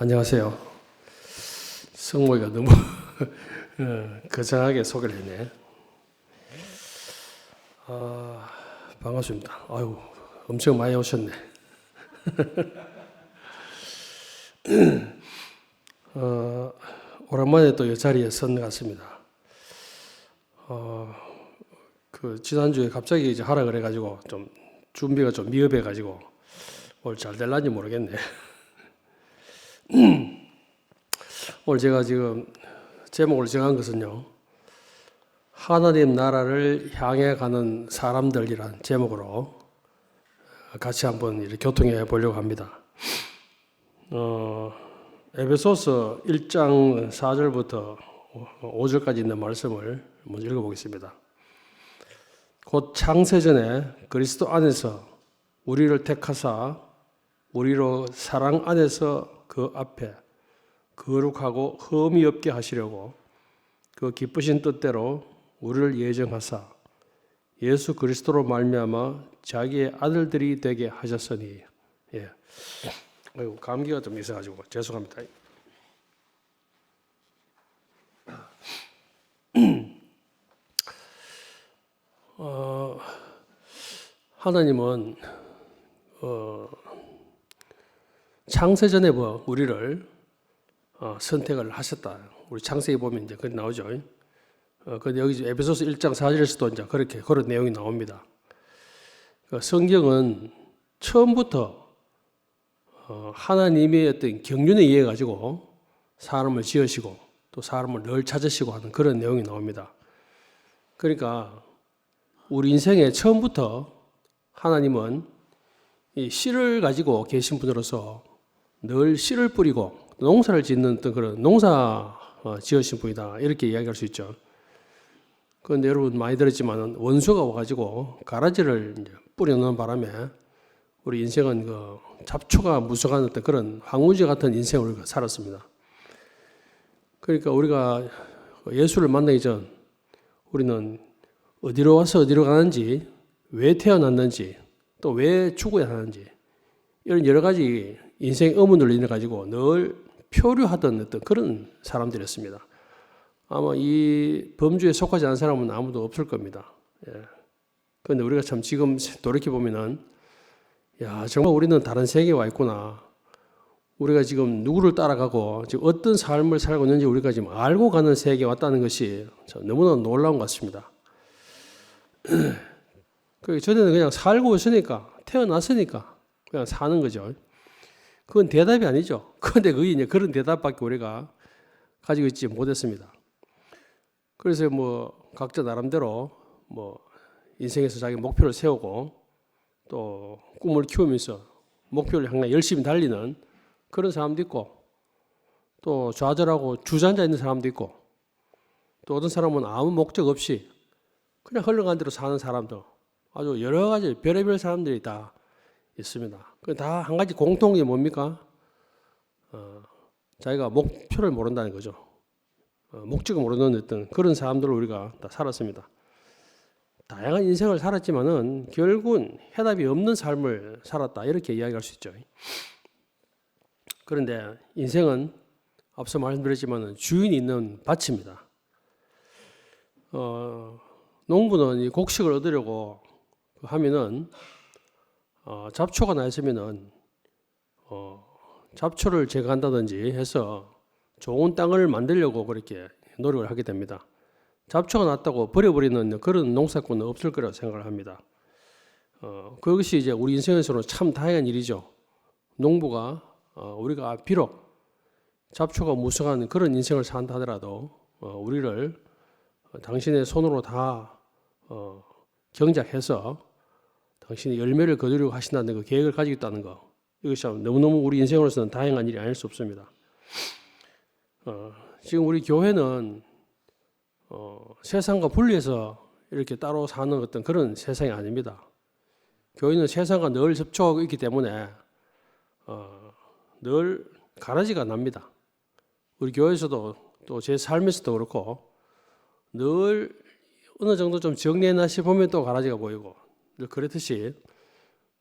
안녕하세요. 성모이가 너무 거창하게 소개를 했네. 반갑습니다. 아유, 엄청 많이 오셨네. 오랜만에 또 이 자리에 선 것 같습니다. 지난주에 갑자기 이제 하라 그래가지고 좀 준비가 좀 미흡해가지고 오늘 잘 될란지 모르겠네. 오늘 제가 지금 제목을 정한 것은요, 하나님 나라를 향해 가는 사람들이란 제목으로 같이 한번 이렇게 교통해 보려고 합니다. 에베소서 1장 4절부터 5절까지 있는 말씀을 먼저 읽어보겠습니다. 곧 창세전에 그리스도 안에서 우리를 택하사 우리로 사랑 안에서 그 앞에 거룩하고 흠이 없게 하시려고 그 기쁘신 뜻대로 우리를 예정하사 예수 그리스도로 말미암아 자기의 아들들이 되게 하셨으니. 아이고, 감기가 좀 있어가지고 죄송합니다. 하나님은 창세전에 우리를 선택을 하셨다. 우리 창세기 보면 이제 그게 나오죠. 근데 여기 에베소서 1장 4절에서도 이제 그렇게 그런 내용이 나옵니다. 성경은 처음부터 하나님의 어떤 경륜에 의해 가지고 사람을 지으시고 또 사람을 늘 찾으시고 하는 그런 내용이 나옵니다. 그러니까 우리 인생의 처음부터 하나님은 이 씨를 가지고 계신 분으로서 늘 씨를 뿌리고 농사를 짓는 어떤 그런 농사 지으신 분이다, 이렇게 이야기할 수 있죠. 그런데 여러분 많이 들었지만 원수가 와가지고 가라지를 이제 뿌려놓는 바람에 우리 인생은 그 잡초가 무성한 어떤 그런 황무지 같은 인생을 살았습니다. 그러니까 우리가 예수를 만나기 전 우리는 어디로 와서 어디로 가는지, 왜 태어났는지, 또 왜 죽어야 하는지, 이런 여러 가지 인생의 의문을 인해 가지고 늘 표류하던 어떤 그런 사람들이었습니다. 아마 이 범주에 속하지 않은 사람은 아무도 없을 겁니다. 그런데 우리가 참 지금 돌이켜 보면은, 야, 정말 우리는 다른 세계에 와 있구나. 우리가 지금 누구를 따라가고 지금 어떤 삶을 살고 있는지 우리가 지금 알고 가는 세계에 왔다는 것이 너무나 놀라운 것 같습니다. 전에는 그냥 살고 있으니까, 태어났으니까 그냥 사는 거죠. 그건 대답이 아니죠. 그런데 그게 이제 그런 대답밖에 우리가 가지고 있지 못했습니다. 그래서 각자 나름대로 인생에서 자기 목표를 세우고 또 꿈을 키우면서 목표를 향해 열심히 달리는 그런 사람도 있고, 또 좌절하고 주저앉아 있는 사람도 있고, 또 어떤 사람은 아무 목적 없이 그냥 흘러간 대로 사는 사람도, 아주 여러 가지 별의별 사람들이 다 있습니다. 다 한 가지 공통점이 뭡니까? 자기가 목표를 모른다는 거죠. 목적을 모르는 어떤 그런 사람들을 우리가 다 살았습니다. 다양한 인생을 살았지만은 결국은 해답이 없는 삶을 살았다, 이렇게 이야기할 수 있죠. 그런데 인생은 앞서 말씀드렸지만은 주인이 있는 밭입니다. 농부는 이 곡식을 얻으려고 하면은 잡초가 나 있으면은 잡초를 제거한다든지 해서 좋은 땅을 만들려고 그렇게 노력을 하게 됩니다. 잡초가 났다고 버려버리는 그런 농사꾼은 없을 거라고 생각을 합니다. 그것이 이제 우리 인생에서는 참 다양한 일이죠. 농부가 우리가 비록 잡초가 무성한 그런 인생을 산다 하더라도 우리를 당신의 손으로 다 경작해서 당신이 열매를 거두려고 하신다는 그 계획을 가지고 있다는 거, 이것이 너무너무 우리 인생으로서는 다양한 일이 아닐 수 없습니다. 지금 우리 교회는 세상과 분리해서 이렇게 따로 사는 어떤 그런 세상이 아닙니다. 교회는 세상과 늘 접촉하고 있기 때문에 늘 가라지가 납니다. 우리 교회에서도 또 제 삶에서도 그렇고 늘 어느 정도 좀 정리해놨시 보면 또 가라지가 보이고, 늘 그렇듯이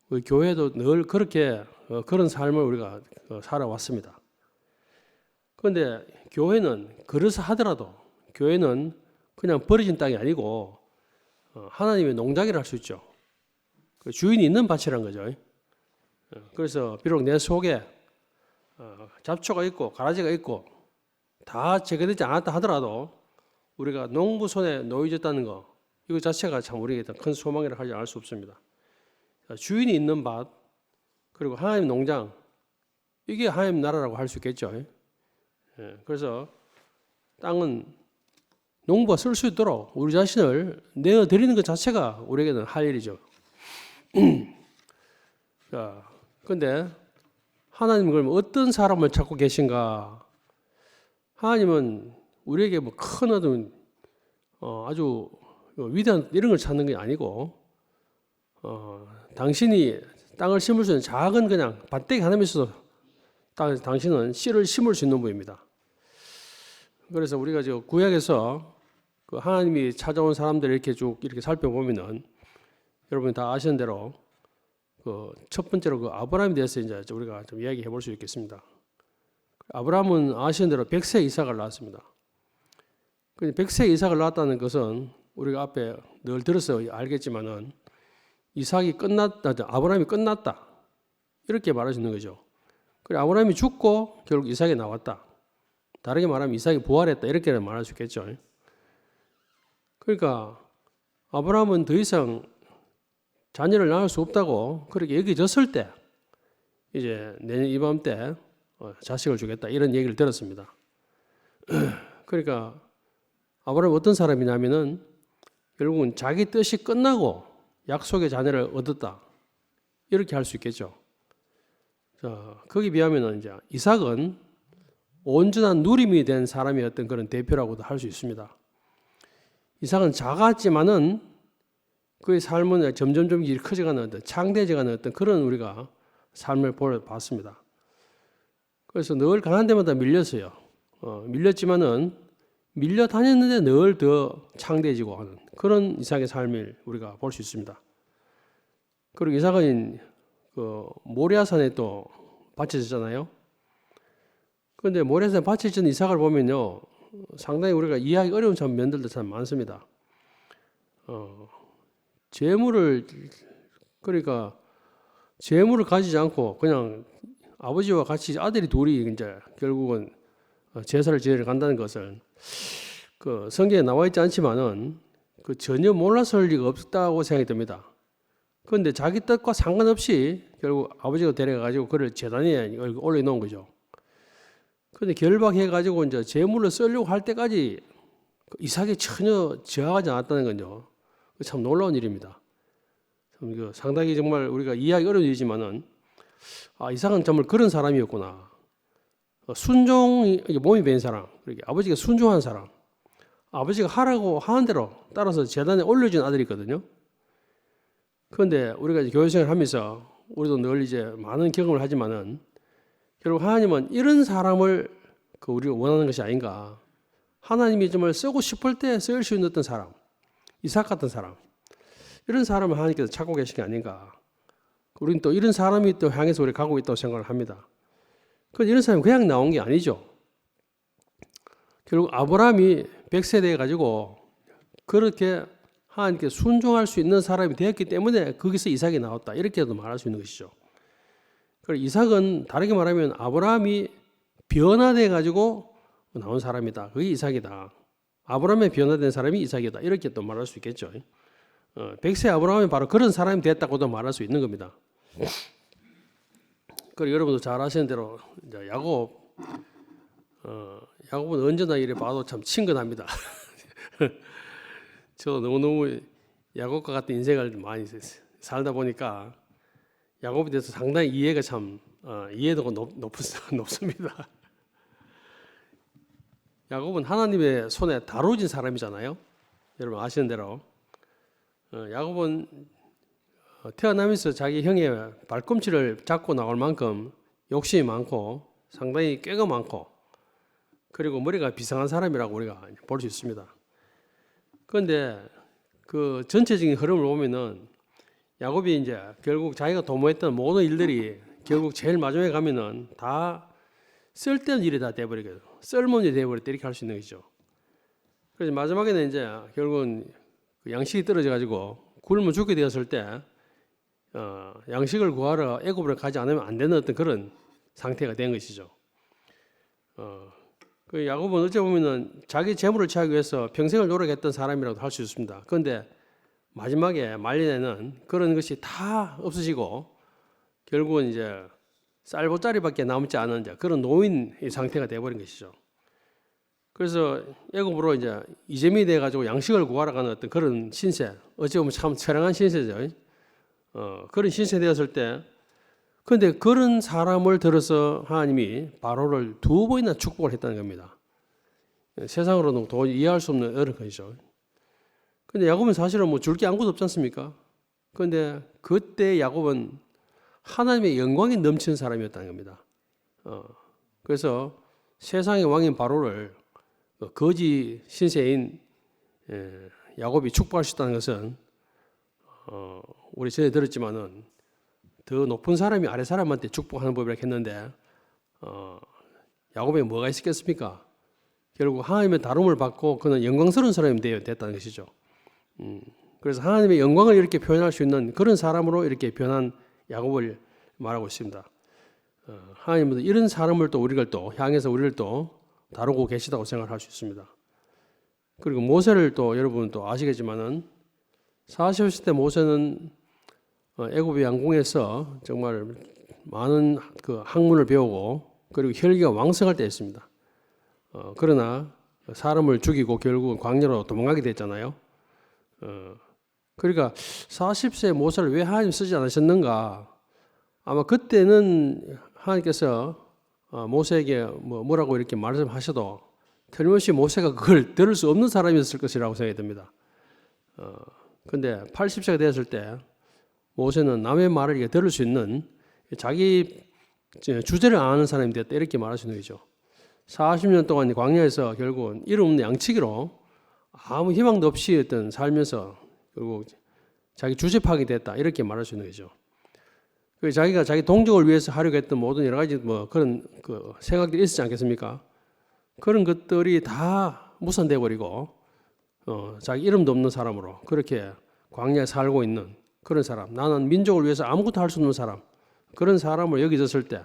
우리 교회도 늘 그렇게 그런 삶을 우리가 살아왔습니다. 그런데 교회는 그래서 하더라도 교회는 그냥 버려진 땅이 아니고 하나님의 농장이라 할 수 있죠. 그 주인이 있는 밭이란 거죠. 그래서 비록 내 속에 잡초가 있고 가라지가 있고 다 제거되지 않았다 하더라도 우리가 농부 손에 놓여졌다는 거 이거 자체가 참 우리에게 큰 소망이라 하지 않을 수 없습니다. 주인이 있는 밭 그리고 하나님 농장 이게 하나님 나라라고 할 수 있겠죠. 그래서 땅은 농부가 쓸 수 있도록 우리 자신을 내어드리는 것 자체가 우리에게는 할 일이죠. 자, 근데 하나님은 그럼 어떤 사람을 찾고 계신가? 하나님은 우리에게 뭐 큰 어떤 아주 위대한 이런 걸 찾는 게 아니고 당신이 땅을 심을 수 있는 작은 그냥 밭대기 하나만 있어도 당신은 씨를 심을 수 있는 분입니다. 그래서 우리가 저 구약에서 그 하나님이 찾아온 사람들을 이렇게 쭉 이렇게 살펴보면은 여러분이 다 아시는 대로 그 첫 번째로 그 아브라함에 대해서 이제 우리가 좀 이야기해 볼 수 있겠습니다. 아브라함은 아시는 대로 100세 이삭을 낳았습니다. 근데 100세 이삭을 낳았다는 것은 우리가 앞에 늘 들어서 알겠지만은 이삭이 끝났다, 아브라함이 끝났다 이렇게 말할 수 있는 거죠. 그래 아브라함이 죽고 결국 이삭이 나왔다. 다르게 말하면 이삭이 부활했다 이렇게 말할 수 있겠죠. 그러니까 아브라함은 더 이상 자녀를 낳을 수 없다고 그렇게 여겨졌을 때 이제 내년 이맘때 자식을 주겠다 이런 얘기를 들었습니다. 그러니까 아브라함이 어떤 사람이냐면은 결국은 자기 뜻이 끝나고 약속의 자녀를 얻었다 이렇게 할 수 있겠죠. 자, 거기에 비하면은 이제 이삭은 온전한 누림이 된 사람의 어떤 그런 대표라고도 할 수 있습니다. 이삭은 작았지만은 그의 삶은 점점점 커져가는 어떤 창대해져가는 어떤 그런 우리가 삶을 봤습니다. 그래서 늘 가난 데마다 밀렸어요. 밀렸지만은 밀려 다녔는데 늘 더 창대해지고 하는 그런 이삭의 삶을 우리가 볼 수 있습니다. 그리고 이삭은 그 모리아산에 또 바쳐졌잖아요. 그런데 모리아산에 바쳐진 이삭을 보면요, 상당히 우리가 이해하기 어려운 참 면들도 참 많습니다. 그러니까 재물을 가지지 않고 그냥 아버지와 같이 아들이 둘이 이제 결국은 제사를 지내러 간다는 것을 그 성경에 나와 있지 않지만은 그 전혀 몰랐을 리가 없다고 생각이 듭니다. 그런데 자기 뜻과 상관없이 결국 아버지가 데려가지고 그를 제단에 올려놓은 거죠. 그런데 결박해가지고 이제 재물을 쓰려고 할 때까지 이삭이 전혀 저항하지 않았다는 건요. 참 놀라운 일입니다. 상당히 정말 우리가 이해하기 어려운 일이지만은 이삭은 정말 그런 사람이었구나. 순종이 몸이 밴 사람, 아버지가 순종한 사람, 아버지가 하라고 하는 대로 따라서 제단에 올려준 아들이거든요. 그런데 우리가 이제 교회생활을 하면서 우리도 늘 이제 많은 경험을 하지만은 결국 하나님은 이런 사람을 우리가 원하는 것이 아닌가. 하나님이 정말 쓰고 싶을 때 쓸 수 있는 어떤 사람, 이삭 같은 사람, 이런 사람을 하나님께서 찾고 계신 게 아닌가. 우리는 또 이런 사람이 또 향해서 우리 가고 있다고 생각을 합니다. 그런데 이런 사람이 그냥 나온 게 아니죠. 결국 아브라함이 100세 돼가지고 그렇게 하나님께 순종할 수 있는 사람이 되었기 때문에 거기서 이삭이 나왔다. 이렇게도 말할 수 있는 것이죠. 그리고 이삭은 다르게 말하면 아브라함이 변화돼가지고 나온 사람이다. 그게 이삭이다. 아브라함의 변화된 사람이 이삭이다. 이렇게 또 말할 수 있겠죠. 100세 아브라함이 바로 그런 사람이 됐다고도 말할 수 있는 겁니다. 그리고 여러분도 잘 아시는 대로 이제 야곱은 언제나 이래 봐도 참 친근합니다. 저 너무너무 야곱과 같은 인생을 많이 살다 보니까 야곱에 대해서 상당히 이해가 참 이해도가 높습니다. 야곱은 하나님의 손에 다뤄진 사람이잖아요. 여러분 아시는 대로 야곱은 태어나면서 자기 형의 발꿈치를 잡고 나올 만큼 욕심이 많고 상당히 꾀가 많고 그리고 머리가 비상한 사람이라고 우리가 볼 수 있습니다. 그런데 그 전체적인 흐름을 보면은 야곱이 이제 결국 자기가 도모했던 모든 일들이 결국 제일 마지막에 가면은 다 쓸데없는 일이 다 돼버리거든. 쓸모없는 일이 돼버렸다 이렇게 할 수 있는 거죠. 그래서 마지막에는 이제 결국은 그 양식이 떨어져 가지고 굶어 죽게 되었을 때 양식을 구하러 애굽으로 가지 않으면 안 되는 어떤 그런 상태가 된 것이죠. 그 야곱은 어찌 보면은 자기 재물을 취하기 위해서 평생을 노력했던 사람이라고 할 수 있습니다. 그런데 마지막에 말년에는 그런 것이 다 없어지고 결국은 이제 쌀보짜리밖에 남지 않은 그런 노인의 상태가 되어버린 것이죠. 그래서 애굽으로 이제 이재민이 돼가지고 양식을 구하러 가는 어떤 그런 신세, 어찌 보면 참 처량한 신세죠. 그런 신세 되었을 때, 그런데 그런 사람을 들어서 하나님이 바로를 2번이나 축복을 했다는 겁니다. 세상으로는 도저히 이해할 수 없는 어려운 것이죠. 근데 야곱은 사실은 뭐 줄 게 아무것도 없지 않습니까? 그런데 그때 야곱은 하나님의 영광이 넘치는 사람이었다는 겁니다. 그래서 세상의 왕인 바로를 거지 신세인 야곱이 축복할 수 있다는 것은 우리 전에 들었지만은 더 높은 사람이 아래 사람한테 축복하는 법이라고 했는데 야곱에 뭐가 있었겠습니까? 결국 하나님의 다름을 받고 그는 영광스러운 사람이 됐다는 것이죠. 그래서 하나님의 영광을 이렇게 표현할 수 있는 그런 사람으로 이렇게 변한 야곱을 말하고 있습니다. 하나님은 이런 사람을 또 우리를 또 향해서 우리를 또 다루고 계시다고 생각할 수 있습니다. 그리고 모세를 또 여러분 또 아시겠지만은 40세 때 모세는 애굽의 왕궁에서 정말 많은 그 학문을 배우고 그리고 혈기가 왕성할 때였습니다. 그러나 사람을 죽이고 결국은 광야로 도망가게 됐잖아요. 그러니까 40세 모세를 왜 하나님 쓰지 않으셨는가? 아마 그때는 하나님께서 모세에게 뭐라고 이렇게 말씀하셔도 틀림없이 모세가 그걸 들을 수 없는 사람이었을 것이라고 생각이 듭니다. 근데 80세가 되었을 때 모세는 남의 말을 이렇게 들을 수 있는 자기 주제를 아는 사람이 되었다 이렇게 말할 수 있는 거죠. 40년 동안 광야에서 결국은 이름 없는 양치기로 아무 희망도 없이 어떤 살면서 결국 자기 주제 파악이 됐다 이렇게 말할 수 있는 거죠. 자기가 자기 동족을 위해서 하려고 했던 모든 여러 가지 뭐 그런 그 생각들이 있었지 않겠습니까? 그런 것들이 다 무산돼 버리고 자기 이름도 없는 사람으로 그렇게 광야에 살고 있는 그런 사람, 나는 민족을 위해서 아무것도 할 수 없는 사람, 그런 사람을 여기 있었을 때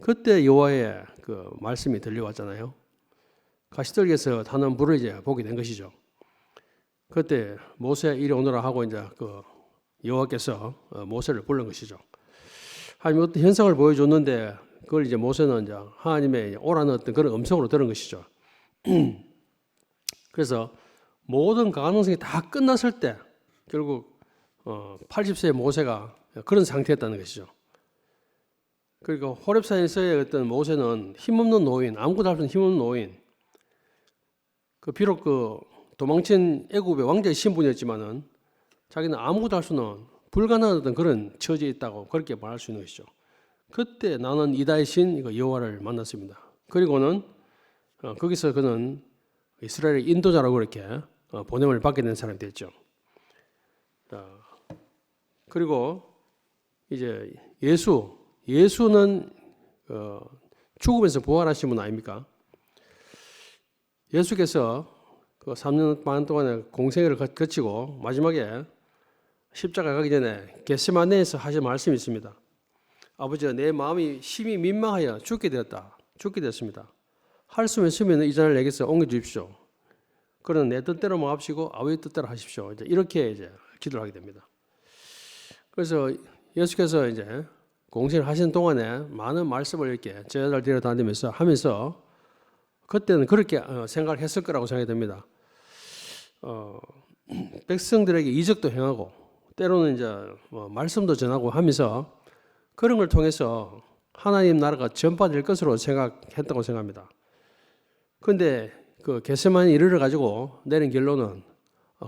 그때 여호와의 그 말씀이 들려왔잖아요. 가시떨기에서 타는 불을 이제 보게 된 것이죠. 그때 모세 이리 오너라 하고 이제 그 여호와께서 모세를 부른 것이죠. 하나님 어떤 현상을 보여줬는데 그걸 이제 모세는 이제 하나님의 오라는 어떤 그런 음성으로 들은 것이죠. 그래서 모든 가능성이 다 끝났을 때 결국 80세의 모세가 그런 상태였다는 것이죠. 그러니까 호렙산에서의 어떤 모세는 힘없는 노인, 아무것도 할 수 없는 힘없는 노인. 그 비록 그 도망친 애굽의 왕자의 신분이었지만은 자기는 아무것도 할 수 없는 불가능한 어떤 그런 처지에 있다고 그렇게 말할 수 있는 것이죠. 그때 나는 이다의 신 여호와를 만났습니다. 그리고는 거기서 그는 이스라엘의 인도자라고 그렇게 보냄을 받게 된 사람이 됐죠. 그리고 이제 예수는 죽음에서 부활하신 분 아닙니까? 예수께서 그 3년 반 동안의 공생애를 거치고 마지막에 십자가 가기 전에 겟세마네에서 하신 말씀이 있습니다. 아버지야, 내 마음이 심히 민망하여 죽게 되었습니다. 할 수 있으면 이 잔을 내게서 옮겨주십시오. 그러나 내 뜻대로만 합시고 아버지 뜻대로 하십시오. 이렇게 이제 기도를 하게 됩니다. 그래서 예수께서 이제 공생을 하시는 동안에 많은 말씀을 이렇게 제자들 데려다니면서 하면서 그때는 그렇게 생각을 했을 거라고 생각이 됩니다. 백성들에게 이적도 행하고 때로는 이제 말씀도 전하고 하면서 그런 걸 통해서 하나님 나라가 전파될 것으로 생각했다고 생각합니다. 그런데 그 겟세마네 이르러 가지고 내린 결론은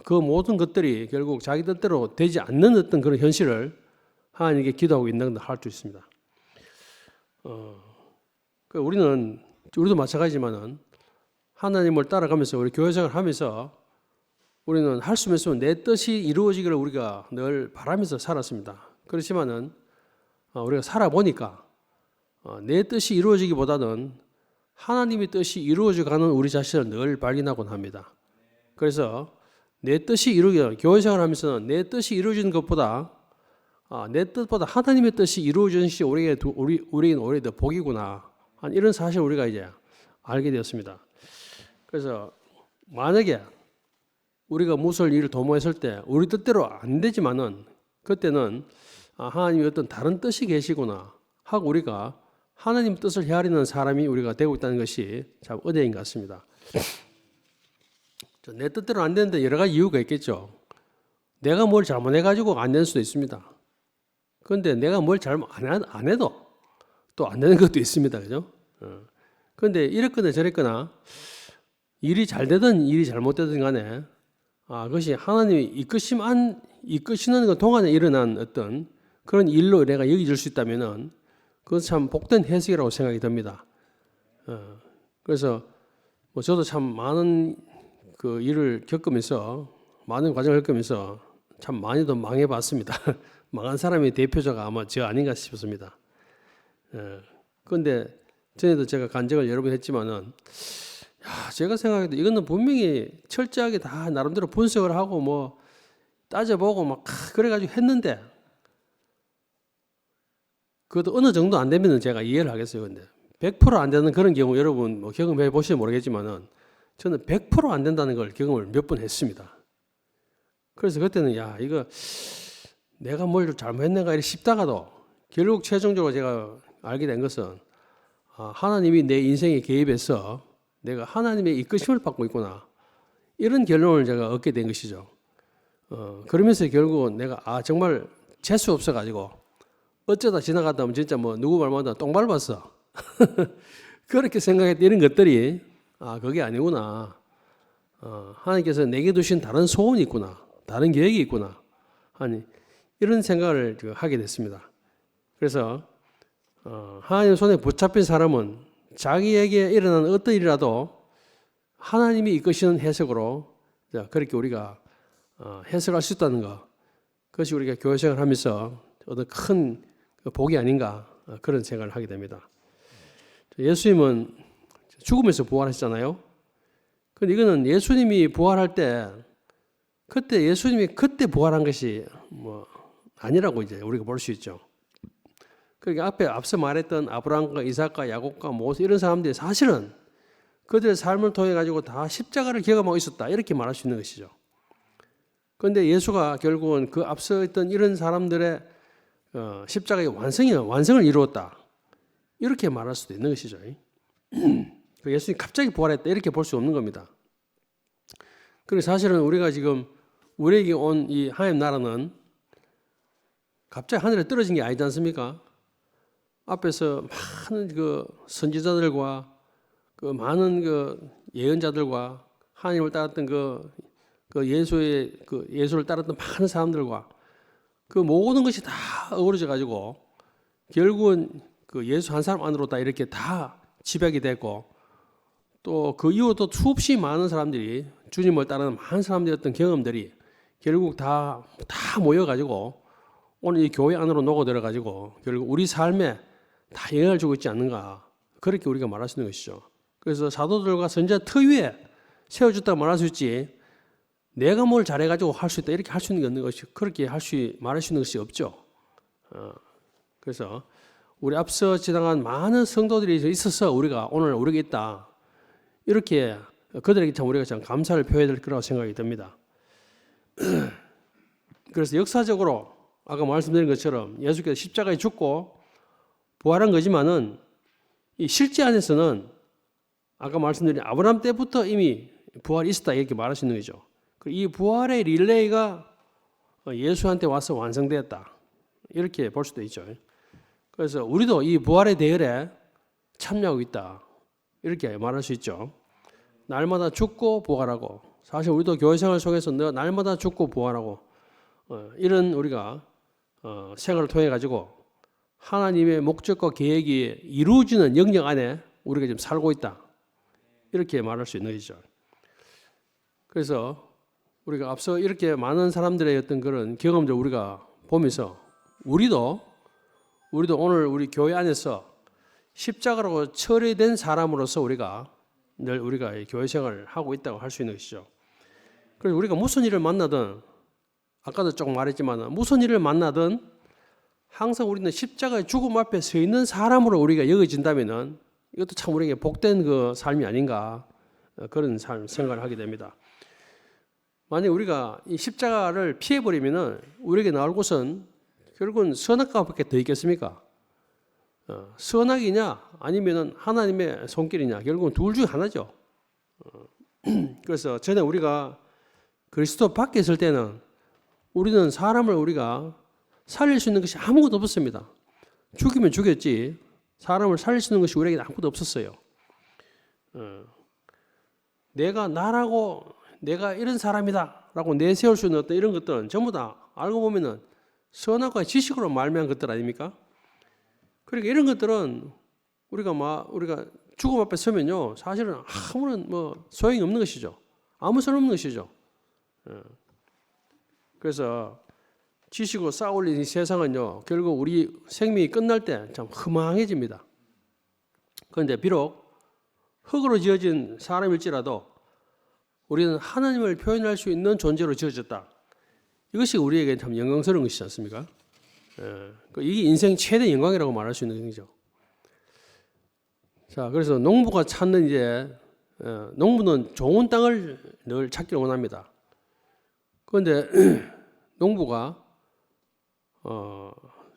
그 모든 것들이 결국 자기 뜻대로 되지 않는 어떤 그런 현실을 하나님께 기도하고 있는 걸 할 수 있습니다. 우리도 마찬가지지만은 하나님을 따라가면서 우리 교회생활을 하면서 우리는 할 수 있으면 내 뜻이 이루어지기를 우리가 늘 바라면서 살았습니다. 그렇지만은 우리가 살아보니까 내 뜻이 이루어지기보다는 하나님의 뜻이 이루어져가는 우리 자신을 늘 발견하곤 합니다. 그래서 내 뜻이 교회 생활하면서는 내 뜻이 이루어지는 것보다 내 뜻보다 하나님의 뜻이 이루어지는 것이 우리에게는 오히려 더 복이구나. 이런 사실을 우리가 이제 알게 되었습니다. 그래서 만약에 우리가 무슨 일을 도모했을 때 우리 뜻대로 안 되지만은 그때는 하나님이 어떤 다른 뜻이 계시구나 하고 우리가 하나님 뜻을 헤아리는 사람이 우리가 되고 있다는 것이 참 은혜인 것 같습니다. 내 뜻대로 안 되는데 여러 가지 이유가 있겠죠. 내가 뭘 잘못해가지고 안 되는 수도 있습니다. 그런데 내가 뭘 잘못 안 해도 또 안 되는 것도 있습니다. 그죠? 그런데 이랬거나 저랬거나 일이 잘 되든 일이 잘못되든 간에 그것이 하나님이 이끄시는 것 동안에 일어난 어떤 그런 일로 내가 여겨질 수 있다면은 그건 참 복된 해석이라고 생각이 듭니다. 그래서 저도 참 많은 그 일을 겪으면서 많은 과정을 겪으면서 참 많이도 망해봤습니다. 망한 사람의 대표자가 아마 저 아닌가 싶습니다. 그런데 전에도 제가 간증을 여러 번 했지만은 제가 생각해도 이거는 분명히 철저하게 다 나름대로 분석을 하고 뭐 따져보고 막 그래가지고 했는데 그것도 어느 정도 안 되면은 제가 이해를 하겠어요. 근데 100%안 되는 그런 경우 여러분 뭐 경험해 보시면 모르겠지만은 저는 100%안 된다는 걸 경험을 몇 번 했습니다. 그래서 그때는 이거 내가 뭘 잘못했는가 이렇게 싶다가도 결국 최종적으로 제가 알게 된 것은 하나님이 내 인생에 개입해서 내가 하나님의 이끄심을 받고 있구나 이런 결론을 제가 얻게 된 것이죠. 그러면서 결국은 내가 정말 재수 없어가지고 어쩌다 지나가다 보면 진짜 뭐 누구 말마다 똥 밟았어 그렇게 생각했던 이런 것들이 그게 아니구나. 하나님께서 내게 두신 다른 소원이 있구나. 다른 계획이 있구나. 이런 생각을 하게 됐습니다. 그래서 하나님 손에 붙잡힌 사람은 자기에게 일어난 어떤 일이라도 하나님이 이끄시는 해석으로 그렇게 우리가 해석할 수 있다는 것. 그것이 우리가 교회 생활을 하면서 어떤 큰 복이 아닌가 그런 생각을 하게 됩니다. 예수님은 죽음에서 부활하셨잖아요. 근데 이거는 예수님이 부활할 때 그때 예수님이 그때 부활한 것이 뭐 아니라고 이제 우리가 볼 수 있죠. 그러니까 앞서 말했던 아브라함과 이삭과 야곱과 모세 이런 사람들이 사실은 그들의 삶을 통해 가지고 다 십자가를 경험하고 있었다 이렇게 말할 수 있는 것이죠. 그런데 예수가 결국은 그 앞서 있던 이런 사람들의 십자가의 완성을 이루었다 이렇게 말할 수도 있는 것이죠. 예수님이 갑자기 부활했다 이렇게 볼 수 없는 겁니다. 그리고 사실은 우리가 지금 우리에게 온 이 하나님 나라는 갑자기 하늘에 떨어진 게 아니지 않습니까? 앞에서 많은 그 선지자들과 그 많은 그 예언자들과 하나님을 따랐던 그 예수를 따랐던 많은 사람들과 그 모든 것이 다 어우러져 가지고 결국은 그 예수 한 사람 안으로 다 이렇게 다 집약이 됐고 또 그 이후도 수없이 많은 사람들이 주님을 따르는 많은 사람들의 어떤 경험들이 결국 다 모여가지고 오늘 이 교회 안으로 녹아들어 가지고 결국 우리 삶에 다 영향을 주고 있지 않는가 그렇게 우리가 말할 수 있는 것이죠. 그래서 사도들과 선지자 터위에 세워졌다고 말할 수 있지 내가 뭘 잘해가지고 할 수 있다 이렇게 할 수 있는 것이 그렇게 말할 수 있는 것이 없죠. 그래서 우리 앞서 지나간 많은 성도들이 있어서 우리가 오늘 우리가 있다 이렇게 그들에게 참 우리가 참 감사를 표해야 될 거라고 생각이 듭니다. 그래서 역사적으로 아까 말씀드린 것처럼 예수께서 십자가에 죽고 부활한 거지만은 이 실제 안에서는 아까 말씀드린 아브라함 때부터 이미 부활이 있었다 이렇게 말할 수 있는 거죠. 이 부활의 릴레이가 예수한테 와서 완성되었다 이렇게 볼 수도 있죠. 그래서 우리도 이 부활의 대열에 참여하고 있다 이렇게 말할 수 있죠. 날마다 죽고 부활하고 사실 우리도 교회 생활 속에서 날마다 죽고 부활하고 이런 우리가 생활을 통해 가지고 하나님의 목적과 계획이 이루어지는 영역 안에 우리가 지금 살고 있다 이렇게 말할 수 있는 것이죠. 그래서 우리가 앞서 이렇게 많은 사람들의 어떤 그런 경험들 우리가 보면서 우리도 오늘 우리 교회 안에서 십자가로 처리된 사람으로서 우리가 늘 우리가 교회 생활을 하고 있다고 할 수 있는 것이죠. 그래서 우리가 무슨 일을 만나든 아까도 조금 말했지만 무슨 일을 만나든 항상 우리는 십자가의 죽음 앞에 서 있는 사람으로 우리가 여겨진다면은 이것도 참 우리에게 복된 그 삶이 아닌가 그런 생각을 하게 됩니다. 만약 우리가 이 십자가를 피해버리면은 우리에게 나올 곳은 결국은 선악과밖에 더 있겠습니까? 선악이냐 아니면은 하나님의 손길이냐 결국은 둘 중 하나죠. 그래서 전에 우리가 그리스도 밖에 있을 때는 우리는 사람을 우리가 살릴 수 있는 것이 아무것도 없었습니다. 죽이면 죽였지 사람을 살릴 수 있는 것이 우리에게 아무것도 없었어요. 내가 나라고 내가 이런 사람이다라고 내세울 수 있는 어떤 이런 것들은 전부 다 알고 보면은 선악과의 지식으로 말미암은 것들 아닙니까? 그러니까 이런 것들은 우리가 죽음 앞에 서면요 사실은 아무런 소용이 없는 것이죠. 아무 소용 없는 것이죠. 그래서 지식으로 쌓아올린 이 세상은요 결국 우리 생명이 끝날 때 참 허망해집니다. 그런데 비록 흙으로 지어진 사람일지라도 우리는 하나님을 표현할 수 있는 존재로 지어졌다. 이것이 우리에게 참 영광스러운 것이지 않습니까? 이게 인생 최대 영광이라고 말할 수 있는 것이죠. 자, 그래서 농부가 찾는 농부는 좋은 땅을 늘 찾기를 원합니다. 그런데 농부가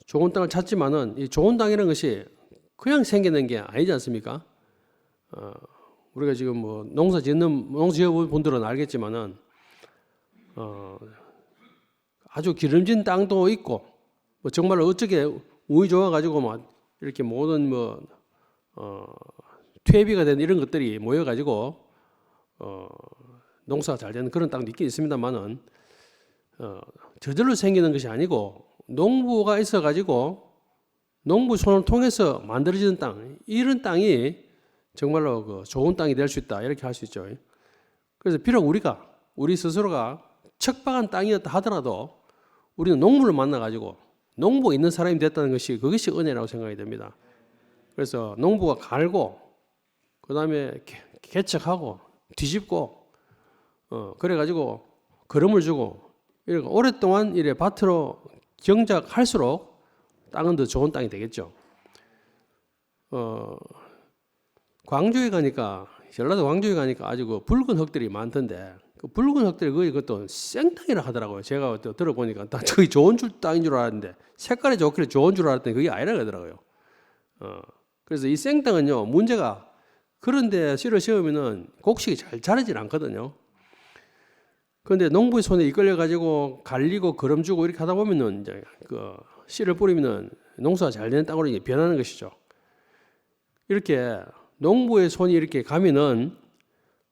좋은 땅을 찾지만은 이 좋은 땅이라는 것이 그냥 생기는 게 아니지 않습니까? 우리가 지금 농사 지어본 분들은 알겠지만은 아주 기름진 땅도 있고 정말로 어떻게 운이 좋아가지고 막 이렇게 모든 퇴비가 된 이런 것들이 모여가지고 농사가 잘 되는 그런 땅도 있긴 있습니다만은 저절로 생기는 것이 아니고 농부가 있어가지고 농부 손을 통해서 만들어지는 땅 이런 땅이 정말로 그 좋은 땅이 될 수 있다 이렇게 할 수 있죠. 그래서 비록 우리 스스로가 척박한 땅이었다 하더라도 우리는 농부를 만나가지고 농부가 있는 사람이 됐다는 것이 그것이 은혜라고 생각이 됩니다. 그래서 농부가 갈고 그 다음에 개척하고 뒤집고 그래가지고 거름을 주고 이렇게 오랫동안 이래 밭으로 경작할수록 땅은 더 좋은 땅이 되겠죠. 광주에 가니까 전라도 광주에 가니까 아주 그 붉은 흙들이 많던데 그 붉은 흙들이 거의 그것도 생땅이라 하더라고요. 제가 또 들어보니까 거의 좋은 땅인 줄 알았는데 색깔이 좋길래 좋은 줄 알았더니 그게 아니라 그러더라고요. 그래서 이 생땅은요 문제가 그런데 씨를 심으면은 곡식이 잘 자라질 않거든요. 그런데 농부의 손에 이끌려 가지고 갈리고 거름주고 이렇게 하다 보면은 이제 그 씨를 뿌리면은 농사가 잘 되는 땅으로 이제 변하는 것이죠. 이렇게 농부의 손이 이렇게 가면은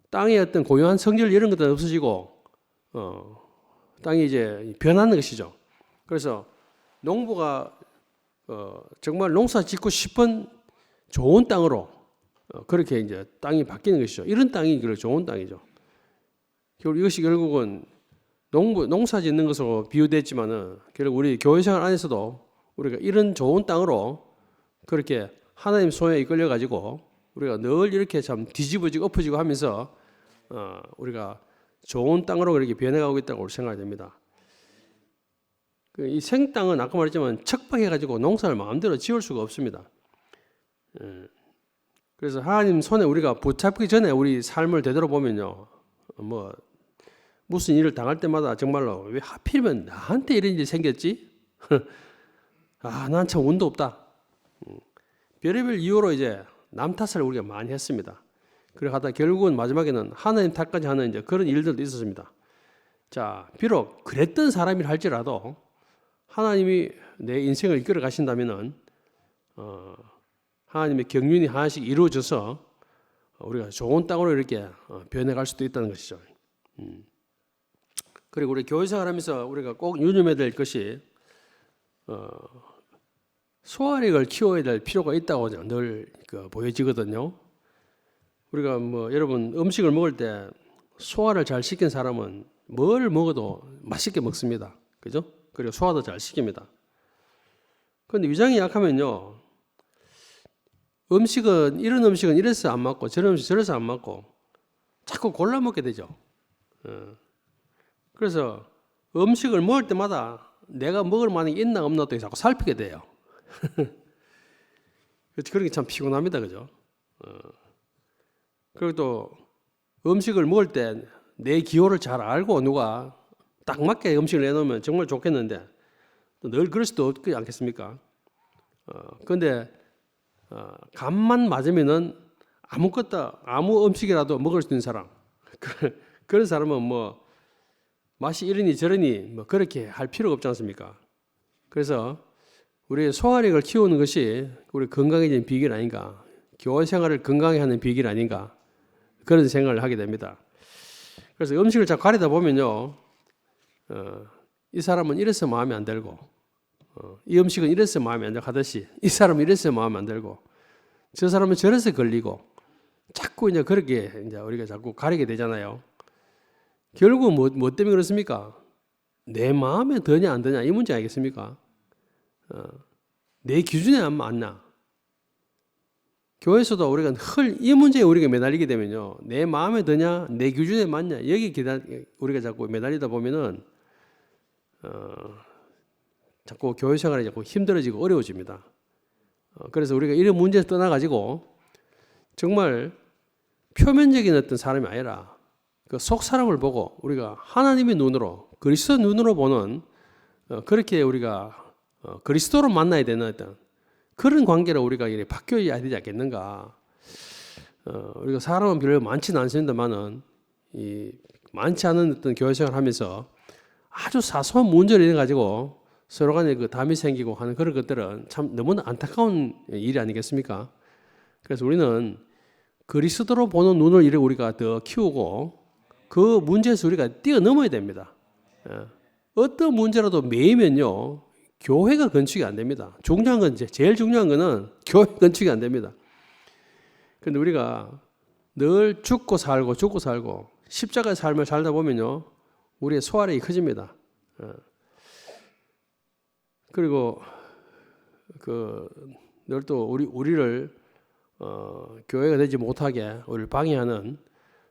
땅의 어떤 고유한 성질 이런 것들은 없어지고 땅이 이제 변하는 것이죠. 그래서 농부가 정말 농사 짓고 싶은 좋은 땅으로 그렇게 이제 땅이 바뀌는 것이죠. 이런 땅이 좋은 땅이죠. 이것이 결국은 농사 짓는 것으로 비유됐지만은 결국 우리 교회 생활 안에서도 우리가 이런 좋은 땅으로 그렇게 하나님 손에 이끌려 가지고 우리가 늘 이렇게 참 뒤집어지고 엎어지고 하면서 우리가 좋은 땅으로 그렇게 변해가고 있다고 생각이 됩니다. 이 생땅은 아까 말했지만 척박해가지고 농사를 마음대로 지을 수가 없습니다. 그래서 하나님 손에 우리가 붙잡기 전에 우리 삶을 되돌아보면요, 무슨 일을 당할 때마다 정말로 왜 하필이면 나한테 이런 일이 생겼지? 난 참 운도 없다. 별의별 이유로 이제 남 탓을 우리가 많이 했습니다. 그래 하다 결국은 마지막에는 하나님 탓까지 하는 이제 그런 일들도 있었습니다. 자, 비록 그랬던 사람이라 할지라도 하나님이 내 인생을 이끌어 가신다면은 하나님의 경륜이 하나씩 이루어져서 우리가 좋은 땅으로 이렇게 변해갈 수도 있다는 것이죠. 그리고 우리 교회 생활하면서 우리가 꼭 유념해야 될 것이 소화력을 키워야 될 필요가 있다고 늘 보여지거든요. 우리가 여러분 음식을 먹을 때 소화를 잘 시킨 사람은 뭘 먹어도 맛있게 먹습니다. 그죠? 그리고 소화도 잘 시킵니다. 그런데 위장이 약하면요, 음식은 이런 음식은 이래서 안 맞고 저런 음식 저래서 안 맞고 자꾸 골라 먹게 되죠. 그래서 음식을 먹을 때마다 내가 먹을 만한 게 있나 없나 또 자꾸 살피게 돼요. 그런 게 참 피곤합니다, 그죠? 그리고 또 음식을 먹을 때 내 기호를 잘 알고 누가 딱 맞게 음식을 내놓으면 정말 좋겠는데 늘 그럴 수도 없지 않겠습니까? 그런데 간만 맞으면은 아무 음식이라도 먹을 수 있는 사람 그런 사람은 뭐 맛이 이러니 저러니 뭐 그렇게 할 필요가 없지 않습니까? 그래서 우리 소화력을 키우는 것이 우리 건강해지는 비결 아닌가, 교회 생활을 건강하게 하는 비결 아닌가, 그런 생각을 하게 됩니다. 그래서 음식을 자꾸 가리다 보면요, 이 사람은 이래서 마음에 안 들고, 이 음식은 이래서 마음에 안 들고 하듯이 이 사람은 이래서 마음에 안 들고 저 사람은 저래서 걸리고 자꾸 이제 그렇게 이제 우리가 자꾸 가리게 되잖아요. 결국 뭐 때문에 그렇습니까? 내 마음에 드냐 안 드냐 이 문제 아니겠습니까? 내 기준에 안 맞나? 교회에서도 우리가 이 문제에 우리가 매달리게 되면요, 내 마음에 드냐, 내 기준에 맞냐, 여기 우리가 자꾸 매달리다 보면은 자꾸 교회 생활이 자꾸 힘들어지고 어려워집니다. 그래서 우리가 이런 문제에서 떠나가지고 정말 표면적인 어떤 사람이 아니라 그 속 사람을 보고 우리가 하나님의 눈으로, 그리스도 눈으로 보는 그렇게 우리가 그리스도로 만나야 되는 어떤 그런 관계로 우리가 바뀌어야 되지 않겠는가. 우리가 사람은 별로 많지는 않습니다만은 많지 않은 어떤 교회 생활을 하면서 아주 사소한 문제를 인해 가지고 서로 간에 그 담이 생기고 하는 그런 것들은 참 너무나 안타까운 일이 아니겠습니까? 그래서 우리는 그리스도로 보는 눈을 우리가 더 키우고 그 문제에서 우리가 뛰어넘어야 됩니다. 어떤 문제라도 매이면요, 교회가 건축이 안 됩니다. 중요한 건 제일 중요한 거는 교회 건축이 안 됩니다. 그런데 우리가 늘 죽고 살고 십자가의 삶을 살다 보면요, 우리의 소화력이 커집니다. 그리고 늘 또 우리를 교회가 되지 못하게 우리를 방해하는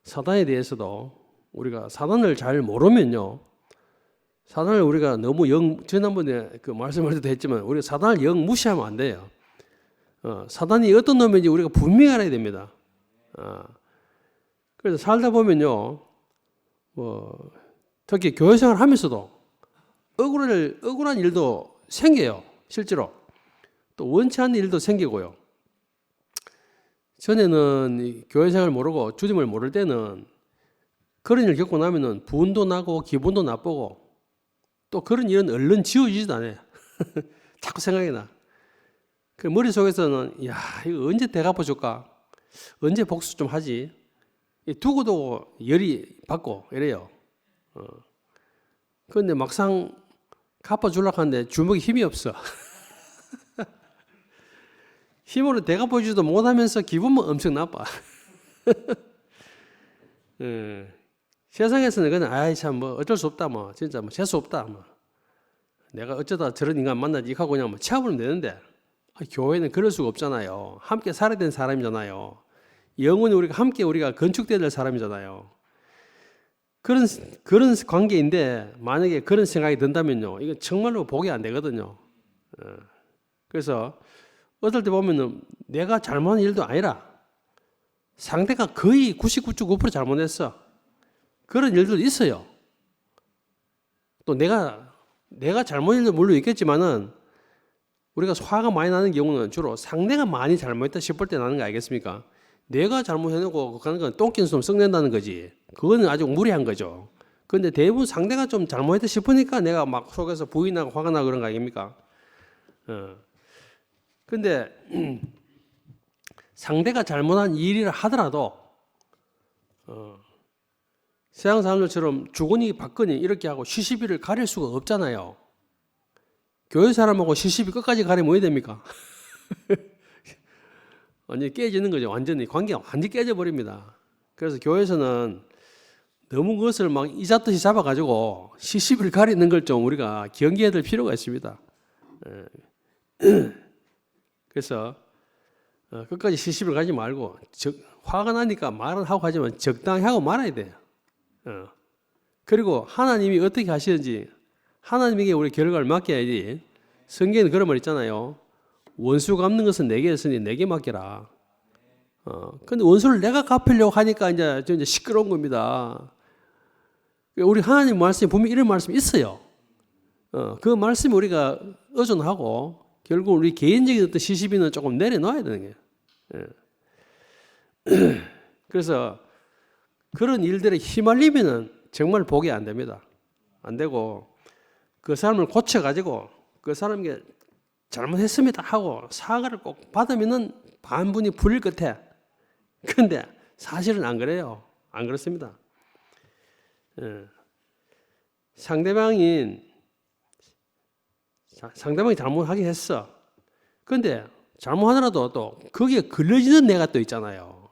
사단에 대해서도 우리가 사단을 잘 모르면요, 사단을 우리가 너무 지난번에 그 말씀을 했지만 우리가 사단을 영 무시하면 안 돼요. 사단이 어떤 놈인지 우리가 분명히 알아야 됩니다. 그래서 살다 보면요, 특히 교회 생활을 하면서도 억울한 일도 생겨요. 실제로 또 원치 않는 일도 생기고요. 전에는 교회 생활을 모르고 주님을 모를 때는 그런 일 겪고 나면은 분도 나고 기분도 나쁘고 또 그런 일은 얼른 지워지지도 않아요. 자꾸 생각이 나. 그 머릿속에서는 야, 이거 언제 대갚아 줄까? 언제 복수 좀 하지? 두고도 열이 받고 이래요. 그런데 막상 갚아주려고 하는데 주먹에 힘이 없어. 힘으로 대갚아주지도 못하면서 기분만 엄청 나빠. 세상에서는 그냥 아이 참 뭐 어쩔 수 없다 뭐 진짜 뭐 재수 없다 뭐 내가 어쩌다 저런 인간 만나지 하고 그냥 뭐 치아부르면 되는데 교회는 그럴 수가 없잖아요. 함께 살아야 되는 사람이잖아요. 영원히 우리가 건축돼야 될 사람이잖아요. 그런 관계인데 만약에 그런 생각이 든다면요, 이건 정말로 복이 안 되거든요. 그래서 어떨 때 보면은 내가 잘못한 일도 아니라 상대가 거의 99.9% 잘못했어. 그런 일도 있어요. 또 내가 잘못한 일도 물론 있겠지만은 우리가 화가 많이 나는 경우는 주로 상대가 많이 잘못했다 싶을 때 나는 거 알겠습니까? 내가 잘못해놓고 그런 건 똥긴 좀 썩낸다는 거지. 그거는 아주 무리한 거죠. 그런데 대부분 상대가 좀 잘못했다 싶으니까 내가 막 속에서 부인하고 화가 나고 그런 거 아닙니까? 그런데 상대가 잘못한 일이라 하더라도 세상 사람들처럼 주거니 받거니 이렇게 하고 시시비를 가릴 수가 없잖아요. 교회 사람하고 시시비 끝까지 가리면 뭐 해야 됩니까? 완전히 깨지는 거죠. 완전히 관계가 완전히 깨져버립니다. 그래서 교회에서는 너무 그것을 막 이삿듯이 잡아가지고 시시비를 가리는 걸 좀 우리가 경계해야 될 필요가 있습니다. 그래서 끝까지 시시를 가지 말고 화가 나니까 말은 하고 하지만 적당히 하고 말아야 돼요. 그리고 하나님이 어떻게 하시는지 하나님에게 우리 결과를 맡겨야지. 성경에는 그런 말 있잖아요. 원수 갚는 것은 내게 있으니 내게 맡겨라. 근데 원수를 내가 갚으려고 하니까 이제 시끄러운 겁니다. 우리 하나님 말씀에 보면 이런 말씀이 있어요. 그 말씀에 우리가 의존하고 결국 우리 개인적인 어떤 시시비는 조금 내려놔야 되는 거예요. 그래서 그런 일들에 휘말리면은 정말 복이 안 됩니다. 안 되고 그 사람을 고쳐가지고 그 사람에게 잘못했습니다 하고 사과를 꼭 받으면은 반분이 풀릴 것 같아. 근데 사실은 안 그래요. 안 그렇습니다. 상대방이 잘못하긴 했어. 근데 잘못하더라도 또 거기에 걸려지는 내가 또 있잖아요.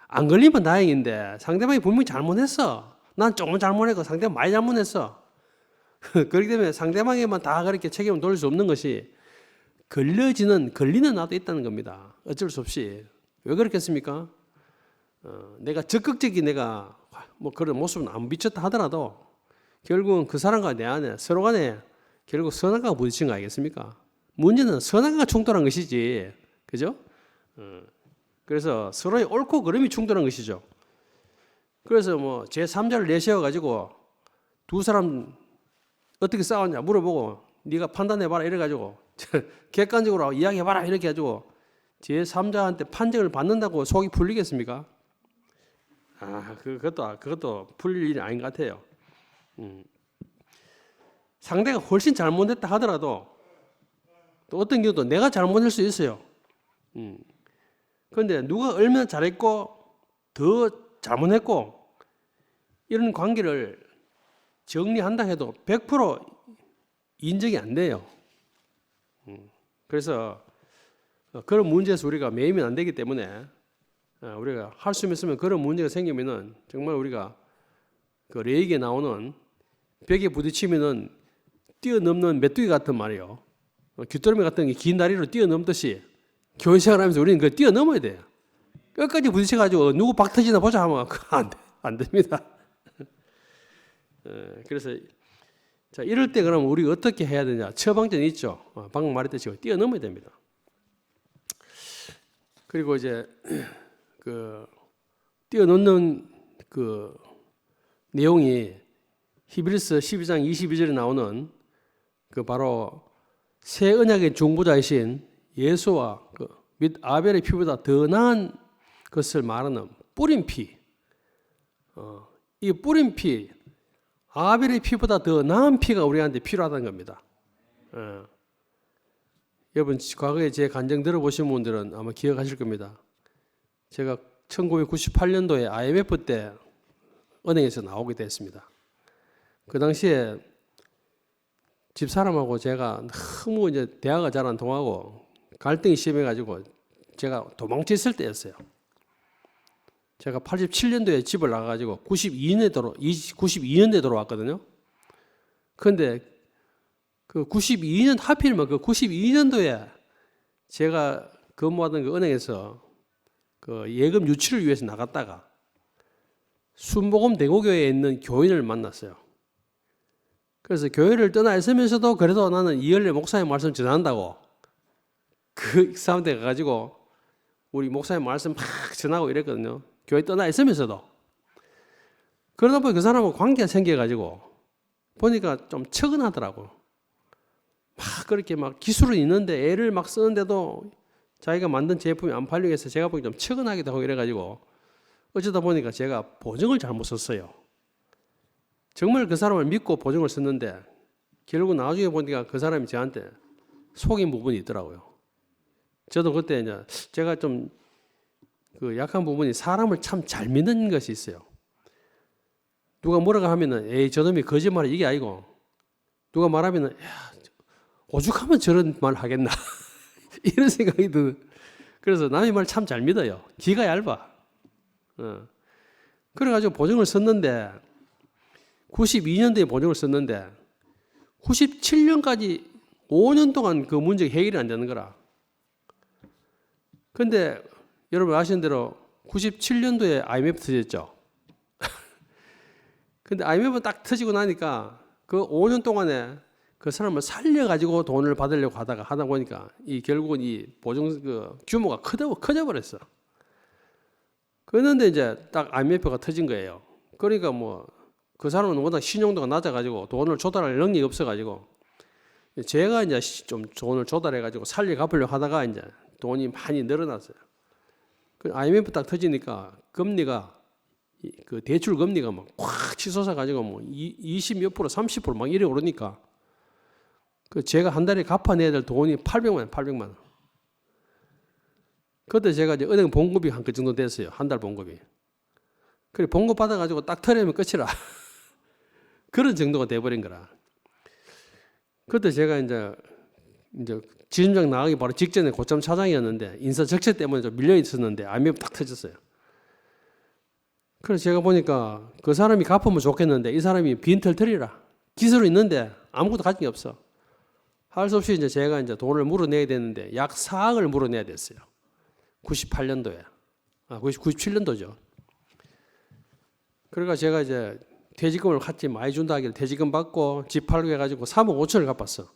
안 걸리면 다행인데 상대방이 분명히 잘못했어. 난 조금 잘못했고 상대방 많이 잘못했어. 그렇기 때문에 상대방에만 다 그렇게 책임을 돌릴 수 없는 것이 걸리는 나도 있다는 겁니다. 어쩔 수 없이. 왜 그렇겠습니까? 내가 적극적인 내가 뭐 그런 모습은 안 비쳤다 하더라도 결국은 그 사람과 내 안에 서로 간에 결국 선악과가 부딪힌 거 아니겠습니까? 문제는 선악과가 충돌한 것이지. 그죠? 그래서 서로의 옳고 그름이 충돌한 것이죠. 그래서 뭐 제3자를 내세워가지고 두 사람 어떻게 싸웠냐 물어보고 네가 판단해봐라 이래가지고 객관적으로 이야기해봐라 이렇게 해가지고 제3자한테 판정을 받는다고 속이 풀리겠습니까? 그것도 풀릴 일이 아닌 것 같아요. 상대가 훨씬 잘못했다 하더라도 또 어떤 경우도 내가 잘못할 수 있어요. 그런데 누가 얼마나 잘했고 더 잘못했고 이런 관계를 정리한다 해도 100% 인정이 안 돼요. 그래서 그런 문제에서 우리가 매이면 안 되기 때문에 우리가 할 수 있으면 그런 문제가 생기면은 정말 우리가 그 레이기에 나오는 벽에 부딪히면은 뛰어넘는 메뚜기 같은 말이요. 귀뚜라미 같은 게 긴 다리로 뛰어넘듯이 교회 생활하면서 우리는 그걸 뛰어넘어야 돼요. 끝까지 부딪혀가지고 누구 박 터지나 보자 하면 안 됩니다. 그래서 자 이럴 때 그럼 우리가 어떻게 해야 되냐? 처방전이 있죠. 방금 말했듯이 뛰어넘어야 됩니다. 그리고 이제 그 뛰어넘는 그 내용이 히브리서 12장 22절에 나오는 그 바로 새 언약의 중보자이신 예수와 및 아벨의 피보다 더 나은 것을 말하는 뿌린 피. 이 뿌린 피, 아벨의 피보다 더 나은 피가 우리한테 필요하다는 겁니다. 여러분 과거에 제 간증 들어보신 분들은 아마 기억하실 겁니다. 제가 1998년도에 IMF 때 은행에서 나오게 됐습니다. 그 당시에 집사람하고 제가 너무 이제 대화가 잘 안 통하고 갈등이 심해가지고 제가 도망쳤을 때였어요. 제가 87년도에 집을 나가가지고 92년도에 돌아왔거든요. 그런데 그 92년 하필이면 그 92년도에 제가 근무하던 그 은행에서 그 예금 유치를 위해서 나갔다가 순복음 대구교회에 있는 교인을 만났어요. 그래서 교회를 떠나 있으면서도 그래도 나는 이열래 목사님 말씀 전한다고 그 사람한테 가가지고 우리 목사님 말씀 막 전하고 이랬거든요. 교회 떠나 있으면서도. 그러다 보니 그 사람하고 관계가 생겨가지고 보니까 좀 척은하더라고. 막 그렇게 막 기술은 있는데 애를 막 쓰는데도 자기가 만든 제품이 안 팔리고 해서 제가 보기 좀 척은하기도 하고 이래가지고 어쩌다 보니까 제가 보증을 잘못 썼어요. 정말 그 사람을 믿고 보증을 썼는데 결국 나중에 보니까 그 사람이 저한테 속인 부분이 있더라고요. 저도 그때 이제 제가 좀 그 약한 부분이 사람을 참 잘 믿는 것이 있어요. 누가 뭐라고 하면은 에이 저놈이 거짓말이 이게 아니고 누가 말하면은 야, 오죽하면 저런 말 하겠나 이런 생각이 드는. 그래서 남의 말 참 잘 믿어요. 귀가 얇아. 그래가지고 보증을 썼는데 92년도에 보증을 썼는데 97년까지 5년 동안 그 문제가 해결이 안 되는 거라. 근데 여러분 아시는 대로 97년도에 IMF 터졌죠. 근데 IMF 딱 터지고 나니까 그 5년 동안에 그 사람을 살려가지고 돈을 받으려고 하다 보니까 이 결국은 이 보증 그 규모가 커져 버렸어. 그런데 이제 딱 IMF가 터진 거예요. 그러니까 뭐 그 사람은 워낙 신용도가 낮아가지고 돈을 조달할 능력이 없어가지고 제가 이제 좀 돈을 조달해가지고 살려 갚으려고 하다가 이제 돈이 많이 늘어났어요. 그 IMF 딱 터지니까 금리가 그 대출 금리가 막 확 치솟아 가지고 뭐 20몇 프로, 30% 막 이래 오르니까 그 제가 한 달에 갚아내야 될 돈이 800만 원. 그때 제가 이제 은행 봉급이 한 그 정도 됐어요. 한 달 봉급이. 그래 봉급 받아가지고 딱 털으면 끝이라. 그런 정도가 돼버린 거라. 그때 제가 이제 지점장 나가기 바로 직전에 고참 차장이었는데 인사 적체 때문에 좀 밀려 있었는데 IMF 딱 터졌어요. 그래서 제가 보니까 그 사람이 갚으면 좋겠는데 이 사람이 빈털터리라. 기술은 있는데 아무것도 가진 게 없어. 할 수 없이 이제 제가 이제 돈을 물어내야 되는데 약 4억을 물어내야 됐어요. 98년도에. 97년도죠. 그러니까 제가 이제 퇴직금을 같이 많이 준다 하길래 퇴직금 받고 집 팔고 해가지고 3억 5천을 갚았어.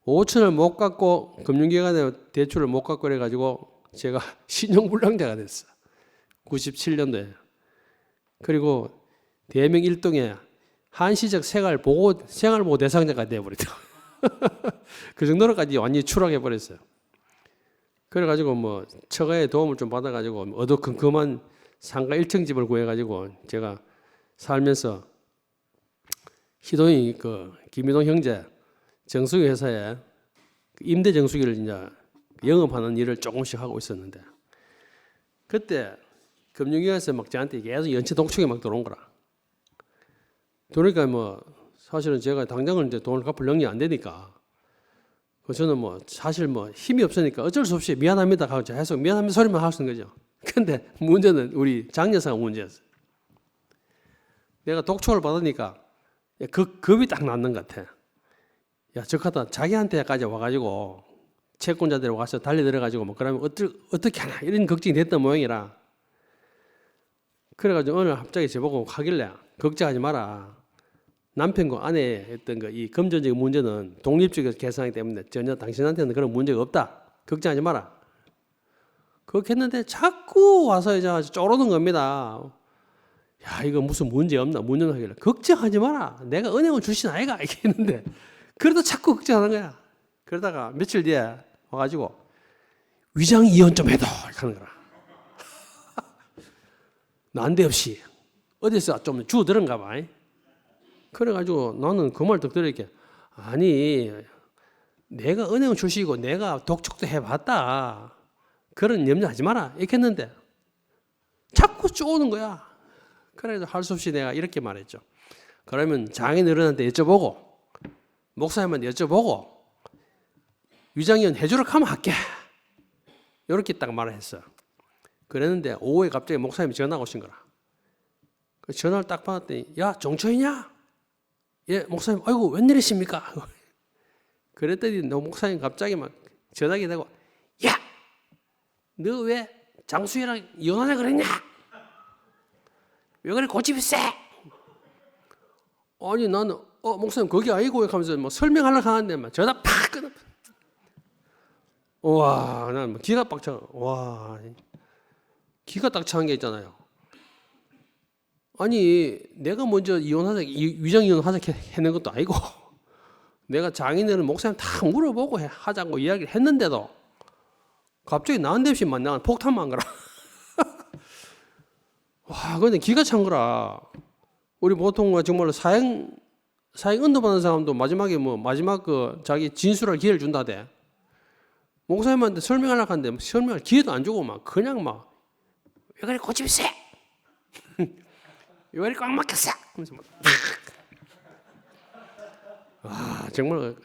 5천을 못 갚고 금융기관에 대출을 못 갚고 그래가지고 제가 신용불량자가 됐어. 97년도에. 그리고 대명 일동에 한시적 생활보호 대상자가 되어버렸다. 그 정도로까지 완전히 추락해버렸어요. 그래가지고 뭐 처가의 도움을 좀 받아가지고 어두컴컴한 상가 1층 집을 구해가지고 제가 살면서 희동이 그 김희동 형제 정수기 회사에 임대 정수기를 이제 영업하는 일을 조금씩 하고 있었는데 그때 금융기관에서 막 저한테 계속 연체 독촉이 막 들어온 거라. 그러니까 뭐 사실은 제가 당장은 이제 돈을 갚을 능력이 안 되니까 저는 뭐 사실 뭐 힘이 없으니까 어쩔 수 없이 미안합니다 하고 계속 미안합니다 소리만 하고 있는 거죠. 근데 문제는 우리 장 여사가 문제였어요. 내가 독촉을 받으니까 겁이 딱 났는 것 같아. 야, 저하다 자기한테까지 와가지고 채권자들 와서 달려들어가지고 뭐 그러면 어떻게 하나 이런 걱정이 됐던 모양이라. 그래가지고 오늘 갑자기 저보고 하길래 걱정하지 마라. 남편과 아내의 했던 이 금전적인 문제는 독립적으로 계산하기 때문에 전혀 당신한테는 그런 문제가 없다. 걱정하지 마라. 그렇게 했는데 자꾸 와서 이제 쪼르는 겁니다. 야, 이거 무슨 문제 없나? 문제하길래 걱정하지 마라. 내가 은행원 출신 아이가 이렇게 했는데 그래도 자꾸 걱정하는 거야. 그러다가 며칠 뒤에 와가지고 위장 이혼 좀 해도 하는 거라. 난데없이 어디서 좀 주워들은가 봐. 그래가지고 나는 그 말 듣 들으니까 아니 내가 은행원 출신이고 내가 독촉도 해봤다. 그런 염려하지 마라. 이렇게 했는데 자꾸 쪼는 거야. 그래서 할 수 없이 내가 이렇게 말했죠. 그러면 장인어른한테 여쭤보고 목사님한테 여쭤보고 위장이혼 해주라고 하면 할게. 이렇게 딱 말을 했어. 그랬는데 오후에 갑자기 목사님이 전화가 오신 거라. 그 전화를 딱 받았더니 야 정초이냐? 예 목사님 아이고 웬일이십니까? 그랬더니 너 목사님 갑자기 막 전화기 대고 야 너 왜 장수희랑 이혼하자 그랬냐? 왜 그래 고집이 세? 아니 나는 목사님 거기 아니고 하면서 뭐 설명하려고 하는데 막 전화 팍 끊어. 와, 난 뭐 기가 빡쳐. 와, 기가 딱 차는 게 있잖아요. 아니 내가 먼저 이혼하자 위장 이혼하자 했는 것도 아니고 내가 장인어른 목사님 다 물어보고 하자고 이야기를 했는데도 갑자기 나한테 없이 만나는 폭탄만 한 거라. 와, 근데 기가 찬 거라. 우리 보통 정말로 사형 은도받는 사람도 마지막에 마지막 자기 진술할 기회를 준다대. 목사님한테 설명하려고 하는데 설명할 기회도 안 주고 막 그냥 막 왜 그래 고집이 세? 왜 그래 꽉 막혔어? 하면서 막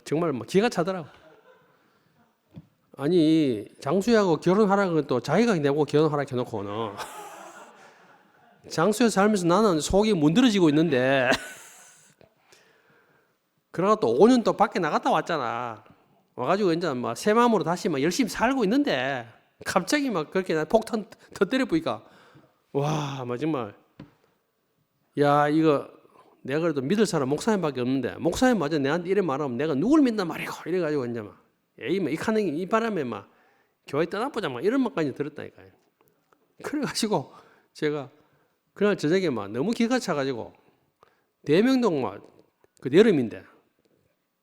정말 뭐 기가 차더라고. 아니 장수하고 결혼하라고 또 자기가 내고 결혼하라 해놓고는 장수에 살면서 나는 속이 문드러지고 있는데 그러다 또 5년 또 밖에 나갔다 왔잖아. 와가지고 이제 막 새 마음으로 다시 막 열심히 살고 있는데 갑자기 막 그렇게 나 폭탄 터뜨려 보니까 와, 뭐 정말 야, 이거 내가 그래도 믿을 사람 목사님밖에 없는데 목사님마저 내한테 이래 말하면 내가 누굴 믿나 말이고 이래가지고 이제 막 에이, 이 카는 이 바람에 막 교회 떠나보자 막 이런 말까지 들었다니까요. 그래가지고 제가 그날 저녁에 막 너무 기가 차가지고 대명동 막 그 여름인데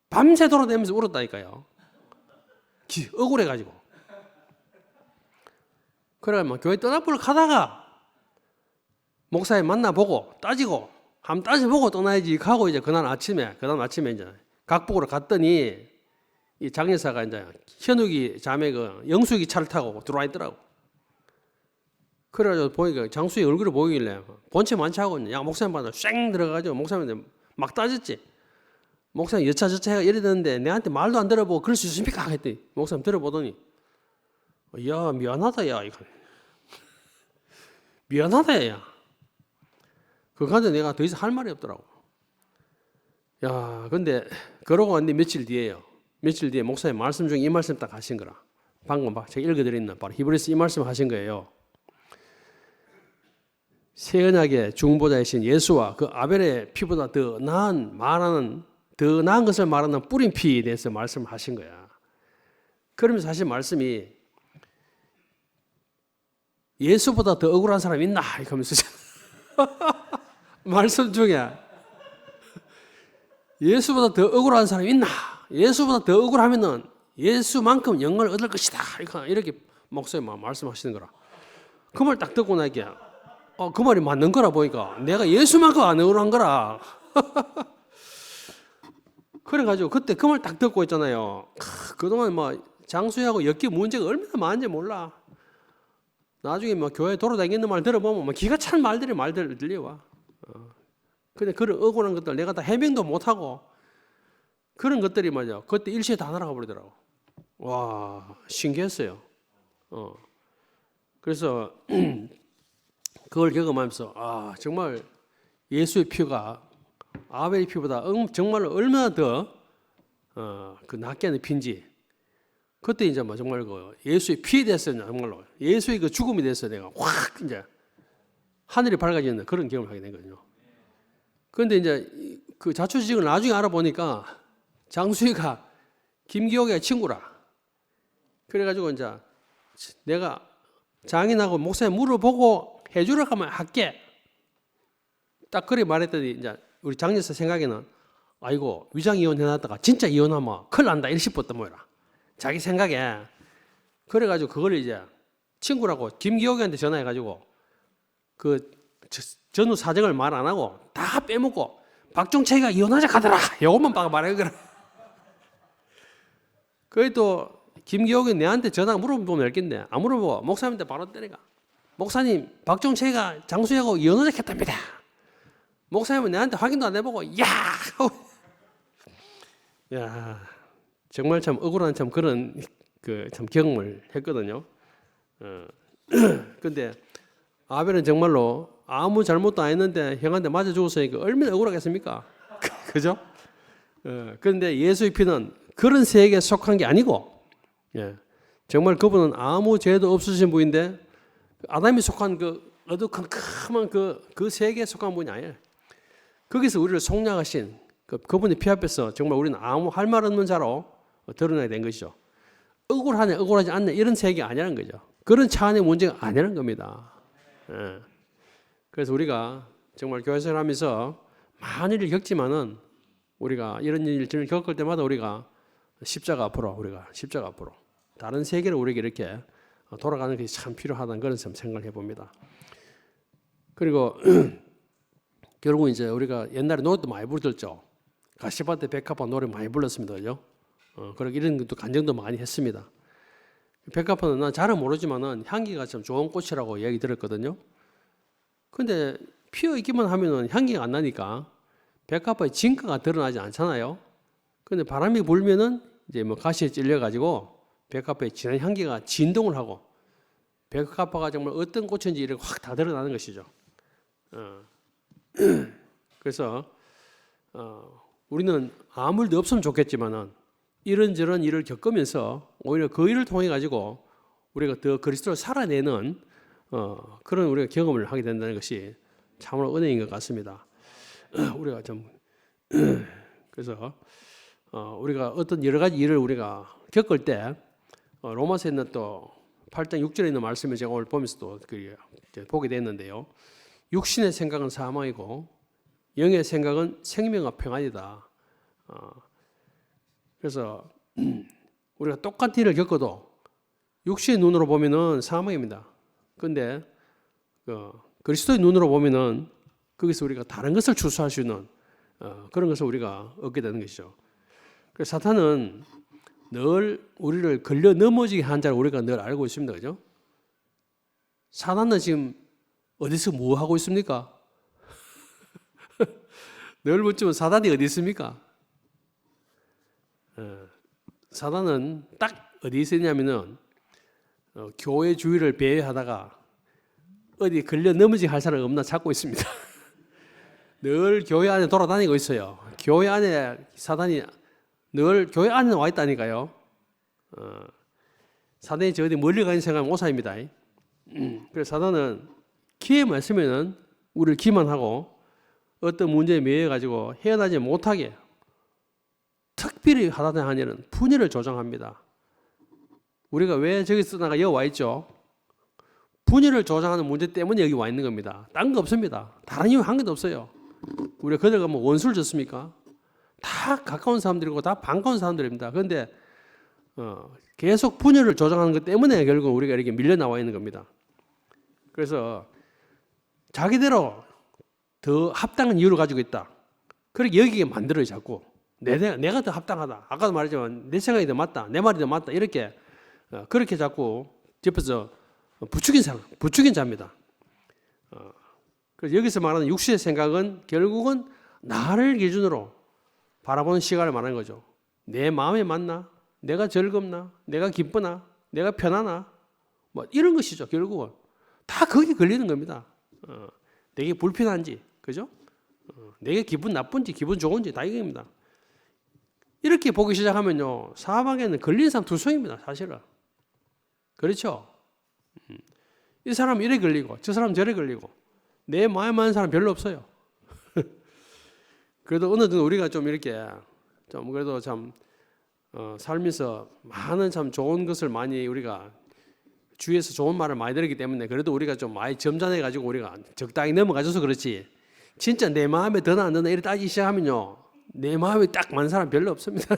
밤새 돌아다니면서 울었다니까요. 억울해가지고. 그래 막 교회 떠나보러 가다가 목사님 만나보고 따지고 한번 따져보고 떠나야지 하고 이제 그다음 아침에 이제 각복으로 갔더니 이 장여사가 이제 현욱이 자매 그 영숙이 차를 타고 들어와 있더라고. 그래가지고 보니까 장수의 얼굴을 보이길래 본체 많지 하고 야 목사님 받아 쌩 들어가가지고 목사님한테 막 따졌지. 목사님 여차저차 해가 이러는데 내한테 말도 안 들어보고 그럴 수 있습니까? 했더니 목사님 들어보더니 야 미안하다 야 이거 미안하다 야 그간데 내가 더 이상 할 말이 없더라고. 야 근데 그러고 왔는데 며칠 뒤에 목사님 말씀 중에 이 말씀 딱 하신 거라. 방금 제가 읽어드렸는 바로 히브리서 이 말씀 하신 거예요. 새 언약의 중보자이신 예수와 그 아벨의 피보다 더 나은 것을 말하는 뿌린 피에 대해서 말씀하신 거야. 그러면서 사실 말씀이 예수보다 더 억울한 사람이 있나? 이렇게 하면서 말씀 중에 예수보다 더 억울한 사람이 있나? 예수보다 더 억울하면은 예수만큼 영광을 얻을 것이다. 이렇게 목사님 말씀하시는 거라. 그 말 딱 듣고 나니까 그 말이 맞는 거라 보니까 내가 예수만큼 안 억울한 거라. 그래가지고 그때 그 말 딱 듣고 있잖아요. 그동안 뭐 장수하고 엮기 문제가 얼마나 많은지 몰라. 나중에 뭐 교회 돌아다니는 말 들어보면 뭐 기가 찬 말들 들려와. 근데 그런 억울한 것들 내가 다 해명도 못하고 그런 것들이 말이야. 그때 일시에 다 날아가 버리더라고. 와, 신기했어요. 그래서 그걸 경험하면서 정말 예수의 피가 아벨의 피보다 정말로 얼마나 더 그 낫게 하는 피인지 그때 이제 뭐 정말 그 예수의 피에 대해서 정말로 예수의 그 죽음에 대해서 내가 확 이제 하늘이 밝아지는 그런 경험을 하게 된 거죠. 그런데 이제 그 자초지식을 나중에 알아보니까 장수희가 김기옥의 친구라. 그래가지고 이제 내가 장인하고 목사님 물어보고 해주라 하면 할게. 딱 그래 말했더니 이제 우리 장여사 생각에는 아이고 위장 이혼 해놨다가 진짜 이혼하면 큰일 난다 이렇게 싶었던 뭐라. 자기 생각에. 그래가지고 그걸 이제 친구라고 김기옥이한테 전화해가지고 그 전후 사정을 말 안 하고 다 빼먹고 박종채가 이혼하자 하더라. 요것만 말해거라. 그게 또 김기옥이 내한테 전화 물어보면 알겠네. 안 물어보고 목사님한테 바로 때려가. 목사님 박종채가 장수하고 이혼하자 했답니다. 목사님은 내한테 확인도 안 해보고 야 정말 참 억울한 참 그런 그 참 경험을 했거든요. 근데 아벨은 정말로 아무 잘못도 안 했는데 형한테 맞아 죽었으니까 얼마나 억울하겠습니까? 그죠? 그런데 예수의 피는 그런 세계에 속한 게 아니고 정말 그분은 아무 죄도 없으신 분인데 아담이 속한 그 어둑한 큼한 그 세계에 속한 분이 아니에요. 거기서 우리를 속량하신 그분의 피 앞에서 정말 우리는 아무 할 말 없는 자로 드러나게 된 것이죠. 억울하냐 억울하지 않냐 이런 세계가 아니라는 거죠. 그런 차원의 문제가 아니라는 겁니다. 그래서 우리가 정말 교회 생활하면서 많은 일을 겪지만은 우리가 이런 일을 겪을 때마다 우리가 십자가 앞으로 다른 세계를 우리에게 이렇게 돌아가는 것이 참 필요하다는 그런 생각을 해봅니다. 그리고 결국 이제 우리가 옛날에 노래도 많이 부르셨죠. 가시밭에 백합화 노래 많이 불렀습니다, 그죠? 그리고 이런 것도 간증도 많이 했습니다. 백합화는 난 잘은 모르지만은 향기가 참 좋은 꽃이라고 이야기 들었거든요. 근데 피어 있기만 하면은 향기가 안 나니까 백합화의 진가가 드러나지 않잖아요. 근데 바람이 불면은 이제 뭐 가시에 찔려가지고 백합화의 진한 향기가 진동을 하고 백합화가 정말 어떤 꽃인지 이렇게 확 다 드러나는 것이죠. 그래서 우리는 아무 일도 없으면 좋겠지만은 이런저런 일을 겪으면서 오히려 그 일을 통해 가지고 우리가 더 그리스도를 살아내는 그런 우리가 경험을 하게 된다는 것이 참으로 은혜인 것 같습니다. 우리가 좀 그래서 우리가 어떤 여러 가지 일을 우리가 겪을 때 로마서에 있는 또 8장 6절에 있는 말씀을 제가 오늘 보면서도 보게 됐는데요. 육신의 생각은 사망이고 영의 생각은 생명과 평안이다. 그래서 우리가 똑같은 일을 겪어도 육신의 눈으로 보면은 사망입니다. 그런데 그리스도의 눈으로 보면은 거기서 우리가 다른 것을 추수할 수 있는 그런 것을 우리가 얻게 되는 것이죠. 그래서 사탄은 늘 우리를 걸려 넘어지게 한 자를 우리가 늘 알고 있습니다. 그죠? 사탄은 지금 어디서 뭐 하고 있습니까? 늘 묻지만 사탄이 어디 있습니까? 사탄은 딱 어디 있었냐면은 교회 주위를 배회하다가 어디 걸려 넘어지게 할 사람 없나 찾고 있습니다. 늘 교회 안에 돌아다니고 있어요. 교회 안에 사탄이 늘 교회 안에 와 있다니까요. 사탄이 저 어디 멀리 가는 생각하면 오사입니다. 그래서 사탄은 기회만 있으면은 우리를 기만하고 어떤 문제에 매여가지고 헤어나지 못하게 특별히 하다는 한일은 분열을 조장합니다. 우리가 왜 저기 쓰다가 여기 와 있죠? 분열을 조장하는 문제 때문에 여기 와 있는 겁니다. 딴 거 없습니다. 다른 이유 한 개도 없어요. 우리가 그들과 뭐 원수를 졌습니까? 다 가까운 사람들이고 다 반가운 사람들입니다. 그런데 계속 분열을 조장하는 것 때문에 결국 우리가 이렇게 밀려 나와 있는 겁니다. 그래서 자기대로 더 합당한 이유를 가지고 있다. 그렇게 여기게 만들어요, 자꾸. 내가 더 합당하다. 아까도 말했지만 내 생각이 더 맞다. 내 말이 더 맞다. 이렇게 그렇게 자꾸 옆에서 부추긴 자입니다. 그래서 여기서 말하는 육신의 생각은 결국은 나를 기준으로 바라보는 시각을 말하는 거죠. 내 마음에 맞나? 내가 즐겁나? 내가 기쁘나? 내가 편하나? 뭐 이런 것이죠. 결국은 다 거기에 걸리는 겁니다. 내게 불편한지, 그죠? 내게 기분 나쁜지, 기분 좋은지 다 이겁니다. 이렇게 보기 시작하면요, 사방에는 걸린 사람 투성입니다, 사실은. 그렇죠? 이 사람은 이래 걸리고, 저 사람은 저래 걸리고, 내 마음에 맞는 사람 별로 없어요. 그래도 어느 정도 우리가 좀 이렇게, 좀 그래도 참, 살면서 많은 참 좋은 것을 많이 우리가 주위에서 좋은 말을 많이 들었기 때문에 그래도 우리가 좀 많이 점잖해가지고 우리가 적당히 넘어가줘서 그렇지. 진짜 내 마음에 드나 안 드나 이렇게 따지기 시작하면요, 내 마음에 딱 맞는 사람 별로 없습니다.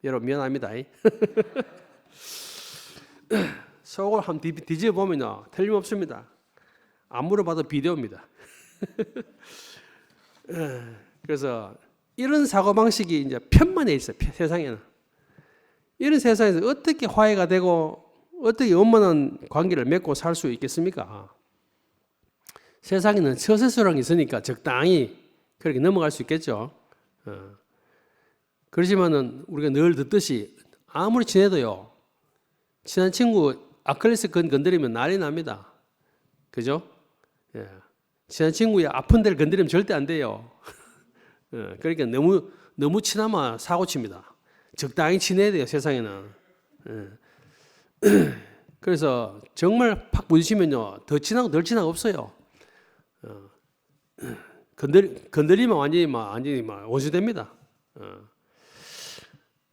여러분 미안합니다. 속을 한번 뒤집어 보면요, 틀림없습니다. 안 물어봐도 비디오입니다. 그래서 이런 사고방식이 이제 편만에 있어요, 세상에는. 이런 세상에서 어떻게 화해가 되고 어떻게 원만한 관계를 맺고 살 수 있겠습니까? 세상에는 처세수라는 게 있으니까 적당히 그렇게 넘어갈 수 있겠죠. 그렇지만은 우리가 늘 듣듯이 아무리 친해도요, 친한 친구 아킬레스 건 건드리면 난리 납니다. 그죠? 예. 친한 친구의 아픈 데를 건드리면 절대 안 돼요. 그러니까 너무 친하면 사고 칩니다. 적당히 친해야 돼요, 세상에는. 그래서 정말 팍 부딪히면요, 더 친하고 덜 친하고 없어요. 건드리면 완전히 원수됩니다.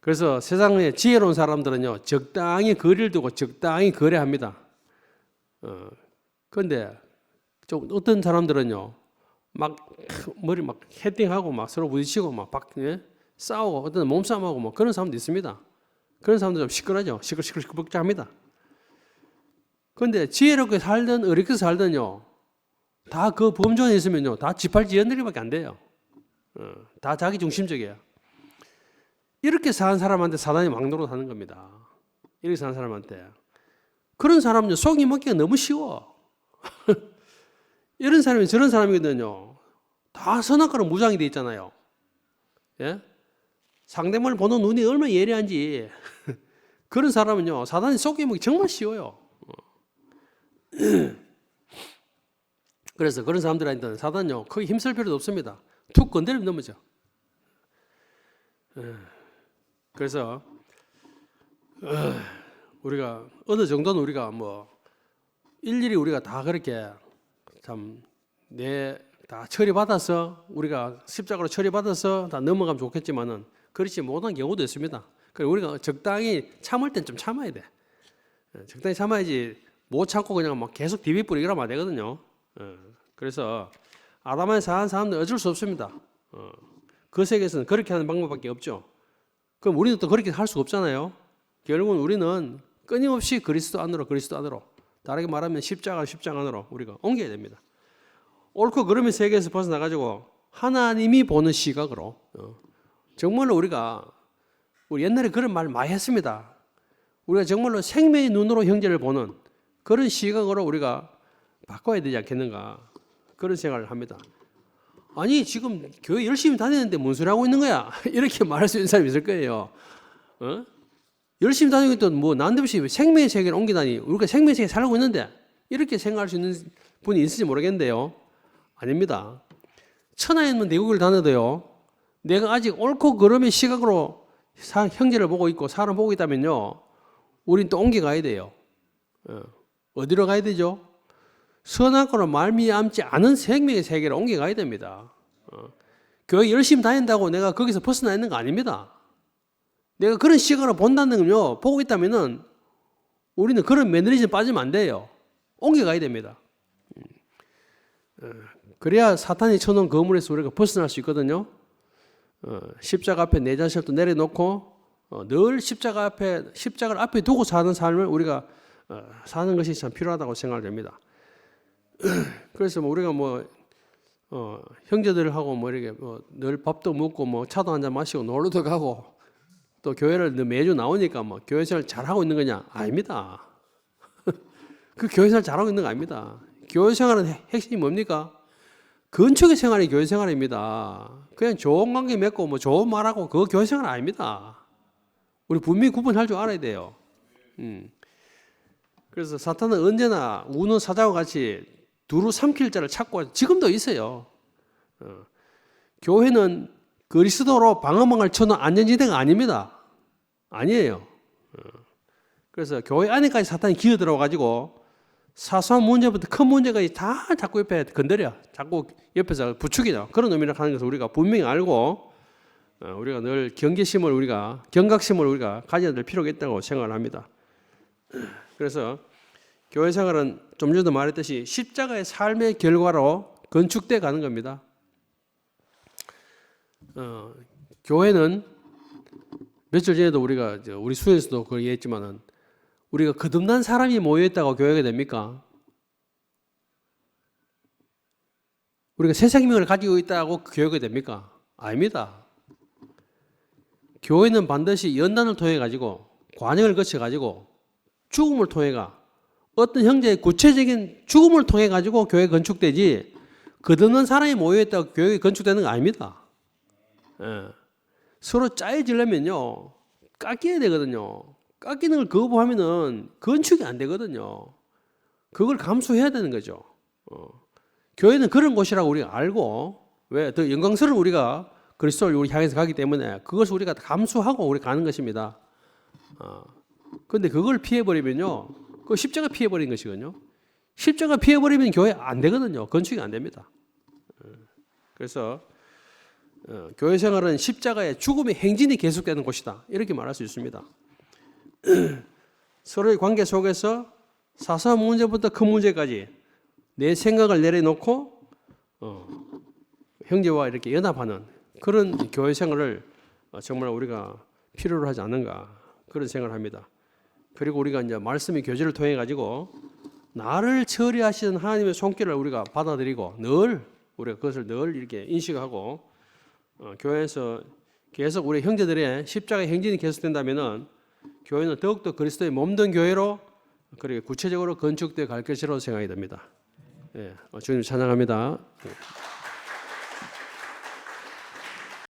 그래서 세상에 지혜로운 사람들은요, 적당히 거리를 두고 적당히 거래합니다. 그런데 좀 어떤 사람들은요, 막 머리 막 헤딩하고 막 서로 부딪히고 막 싸우고 어떤 몸싸움하고 뭐 그런 사람도 있습니다. 그런 사람들 좀 시끄러죠. 시끌시끌시끌벅적합니다. 그런데 지혜롭게 살든 어렵게 살든요, 다 그 범존에 있으면요, 다 지팔지연들이밖에 안 돼요. 다 자기 중심적이에요. 이렇게 사는 사람한테 사단이 막노릇 하는 겁니다. 이렇게 사는 사람한테. 그런 사람은요, 속이 먹기가 너무 쉬워. 이런 사람이 저런 사람이거든요. 다 선악과로 무장이 돼 있잖아요. 예? 상대방을 보는 눈이 얼마나 예리한지. 그런 사람은요, 사단이 속이 먹기 정말 쉬워요. 그래서 그런 사람들한테는 사단요, 거의 힘쓸 필요도 없습니다. 툭 건드리면 넘어져. 그래서 우리가 어느 정도는 우리가 뭐 일일이 우리가 다 그렇게 참 다 처리받아서 우리가 십자가로 처리받아서 다 넘어가면 좋겠지만은 그렇지 못한 경우도 있습니다. 그래서 우리가 적당히 참을 땐 좀 참아야 돼. 적당히 참아야지 못 참고 그냥 막 계속 디비뿌리 이러면 안 되거든요. 그래서 아담에 사는 사람들 어쩔 수 없습니다. 그 세계에서는 그렇게 하는 방법밖에 없죠. 그럼 우리는 또 그렇게 할 수가 없잖아요. 결국은 우리는 끊임없이 그리스도 안으로 다르게 말하면 십자가 안으로 우리가 옮겨야 됩니다. 옳고 그름의 세계에서 벗어나가지고 하나님이 보는 시각으로 정말로 우리 옛날에 그런 말 많이 했습니다. 우리가 정말로 생명의 눈으로 형제를 보는 그런 시각으로 우리가 바꿔야 되지 않겠는가 그런 생각을 합니다. 아니 지금 교회 열심히 다니는데 뭔 소리 하고 있는 거야? 이렇게 말할 수 있는 사람이 있을 거예요. 열심히 다니고 있던 뭐 난데없이 생명의 세계를 옮기다니 우리가 생명의 세계에 살고 있는데 이렇게 생각할 수 있는 분이 있을지 모르겠는데요. 아닙니다. 천하에 있는 내국을 다녀도요. 내가 아직 옳고 그름의 시각으로 형제를 보고 있고 사람 보고 있다면요. 우린 또 옮겨가야 돼요. 어디로 가야 되죠? 선악과로 말미암지 않은 생명의 세계로 옮겨가야 됩니다. 교회 열심히 다닌다고 내가 거기서 벗어나 있는 거 아닙니다. 내가 그런 시각으로 본다는 건요. 보고 있다면은 우리는 그런 매너리즘에 빠지면 안 돼요. 옮겨가야 됩니다. 그래야 사탄이 쳐놓은 거물에서 우리가 벗어날 수 있거든요. 십자가 앞에 내 자식도 내려놓고 늘 십자가를 앞에 두고 사는 삶을 우리가 사는 것이 참 필요하다고 생각됩니다. 그래서 뭐 우리가 형제들하고 이렇게 늘 밥도 먹고 차도 한잔 마시고 놀러도 가고 또 교회를 매주 나오니까 교회 생활 잘하고 있는 거냐? 아닙니다. 그 교회 생활 잘하고 있는 거 아닙니다. 교회 생활은 핵심이 뭡니까? 건축의 생활이 교회 생활입니다. 그냥 좋은 관계 맺고 좋은 말하고 그거 교회 생활 아닙니다. 우리 분명히 구분할 줄 알아야 돼요. 그래서 사탄은 언제나 우는 사자와 같이 두루 삼킬 자를 찾고 지금도 있어요. 교회는 그리스도로 방어망을 쳐놓은 안전지대가 아닙니다. 아니에요. 그래서 교회 안에까지 사탄이 기어들어가지고 사소한 문제부터 큰 문제까지 다 자꾸 옆에 건드려. 자꾸 옆에서 부추기죠. 그런 의미를 하는 것을 우리가 분명히 알고 우리가 늘 경각심을 우리가 가져야 될 필요가 있다고 생각을 합니다. 그래서 교회 생활은 좀 전에도 말했듯이 십자가의 삶의 결과로 건축돼 가는 겁니다. 교회는 며칠 전에도 우리 수에서도 그걸 얘기했지만은 우리가 거듭난 사람이 모여있다고 교회가 됩니까? 우리가 새 생명을 가지고 있다고 교회가 됩니까? 아닙니다. 교회는 반드시 연단을 통해 가지고 관역을 거쳐 가지고 죽음을 통해 어떤 형제의 구체적인 죽음을 통해 가지고 교회 건축되지 거듭난 사람이 모여있다고 교회가 건축되는 거 아닙니다. 서로 짜여지려면요 깎여야 되거든요. 깎이는 걸 거부하면은 건축이 안 되거든요. 그걸 감수해야 되는 거죠. 교회는 그런 곳이라고 우리가 알고 왜 더 영광스러운 우리가 그리스도를 우리 향해서 가기 때문에 그것을 우리가 감수하고 우리 가는 것입니다. 그런데 그걸 피해버리면요, 그 십자가 피해버린 것이거든요. 십자가 피해버리면 교회 안 되거든요. 건축이 안 됩니다. 그래서 교회 생활은 십자가의 죽음의 행진이 계속되는 곳이다. 이렇게 말할 수 있습니다. 서로의 관계 속에서 사소한 문제부터 큰 문제까지 내 생각을 내려놓고 형제와 이렇게 연합하는 그런 교회 생활을 정말 우리가 필요로 하지 않는가 그런 생각을 합니다. 그리고 우리가 이제 말씀의 교제를 통해 가지고 나를 처리하시는 하나님의 손길을 우리가 받아들이고 늘 우리가 그것을 늘 이렇게 인식하고 교회에서 계속 우리 형제들의 십자가의 행진이 계속된다면은 교회는 더욱더 그리스도의 몸된 교회로 그리고 구체적으로 건축되어 갈 것이라고 생각이 됩니다. 주님 찬양합니다.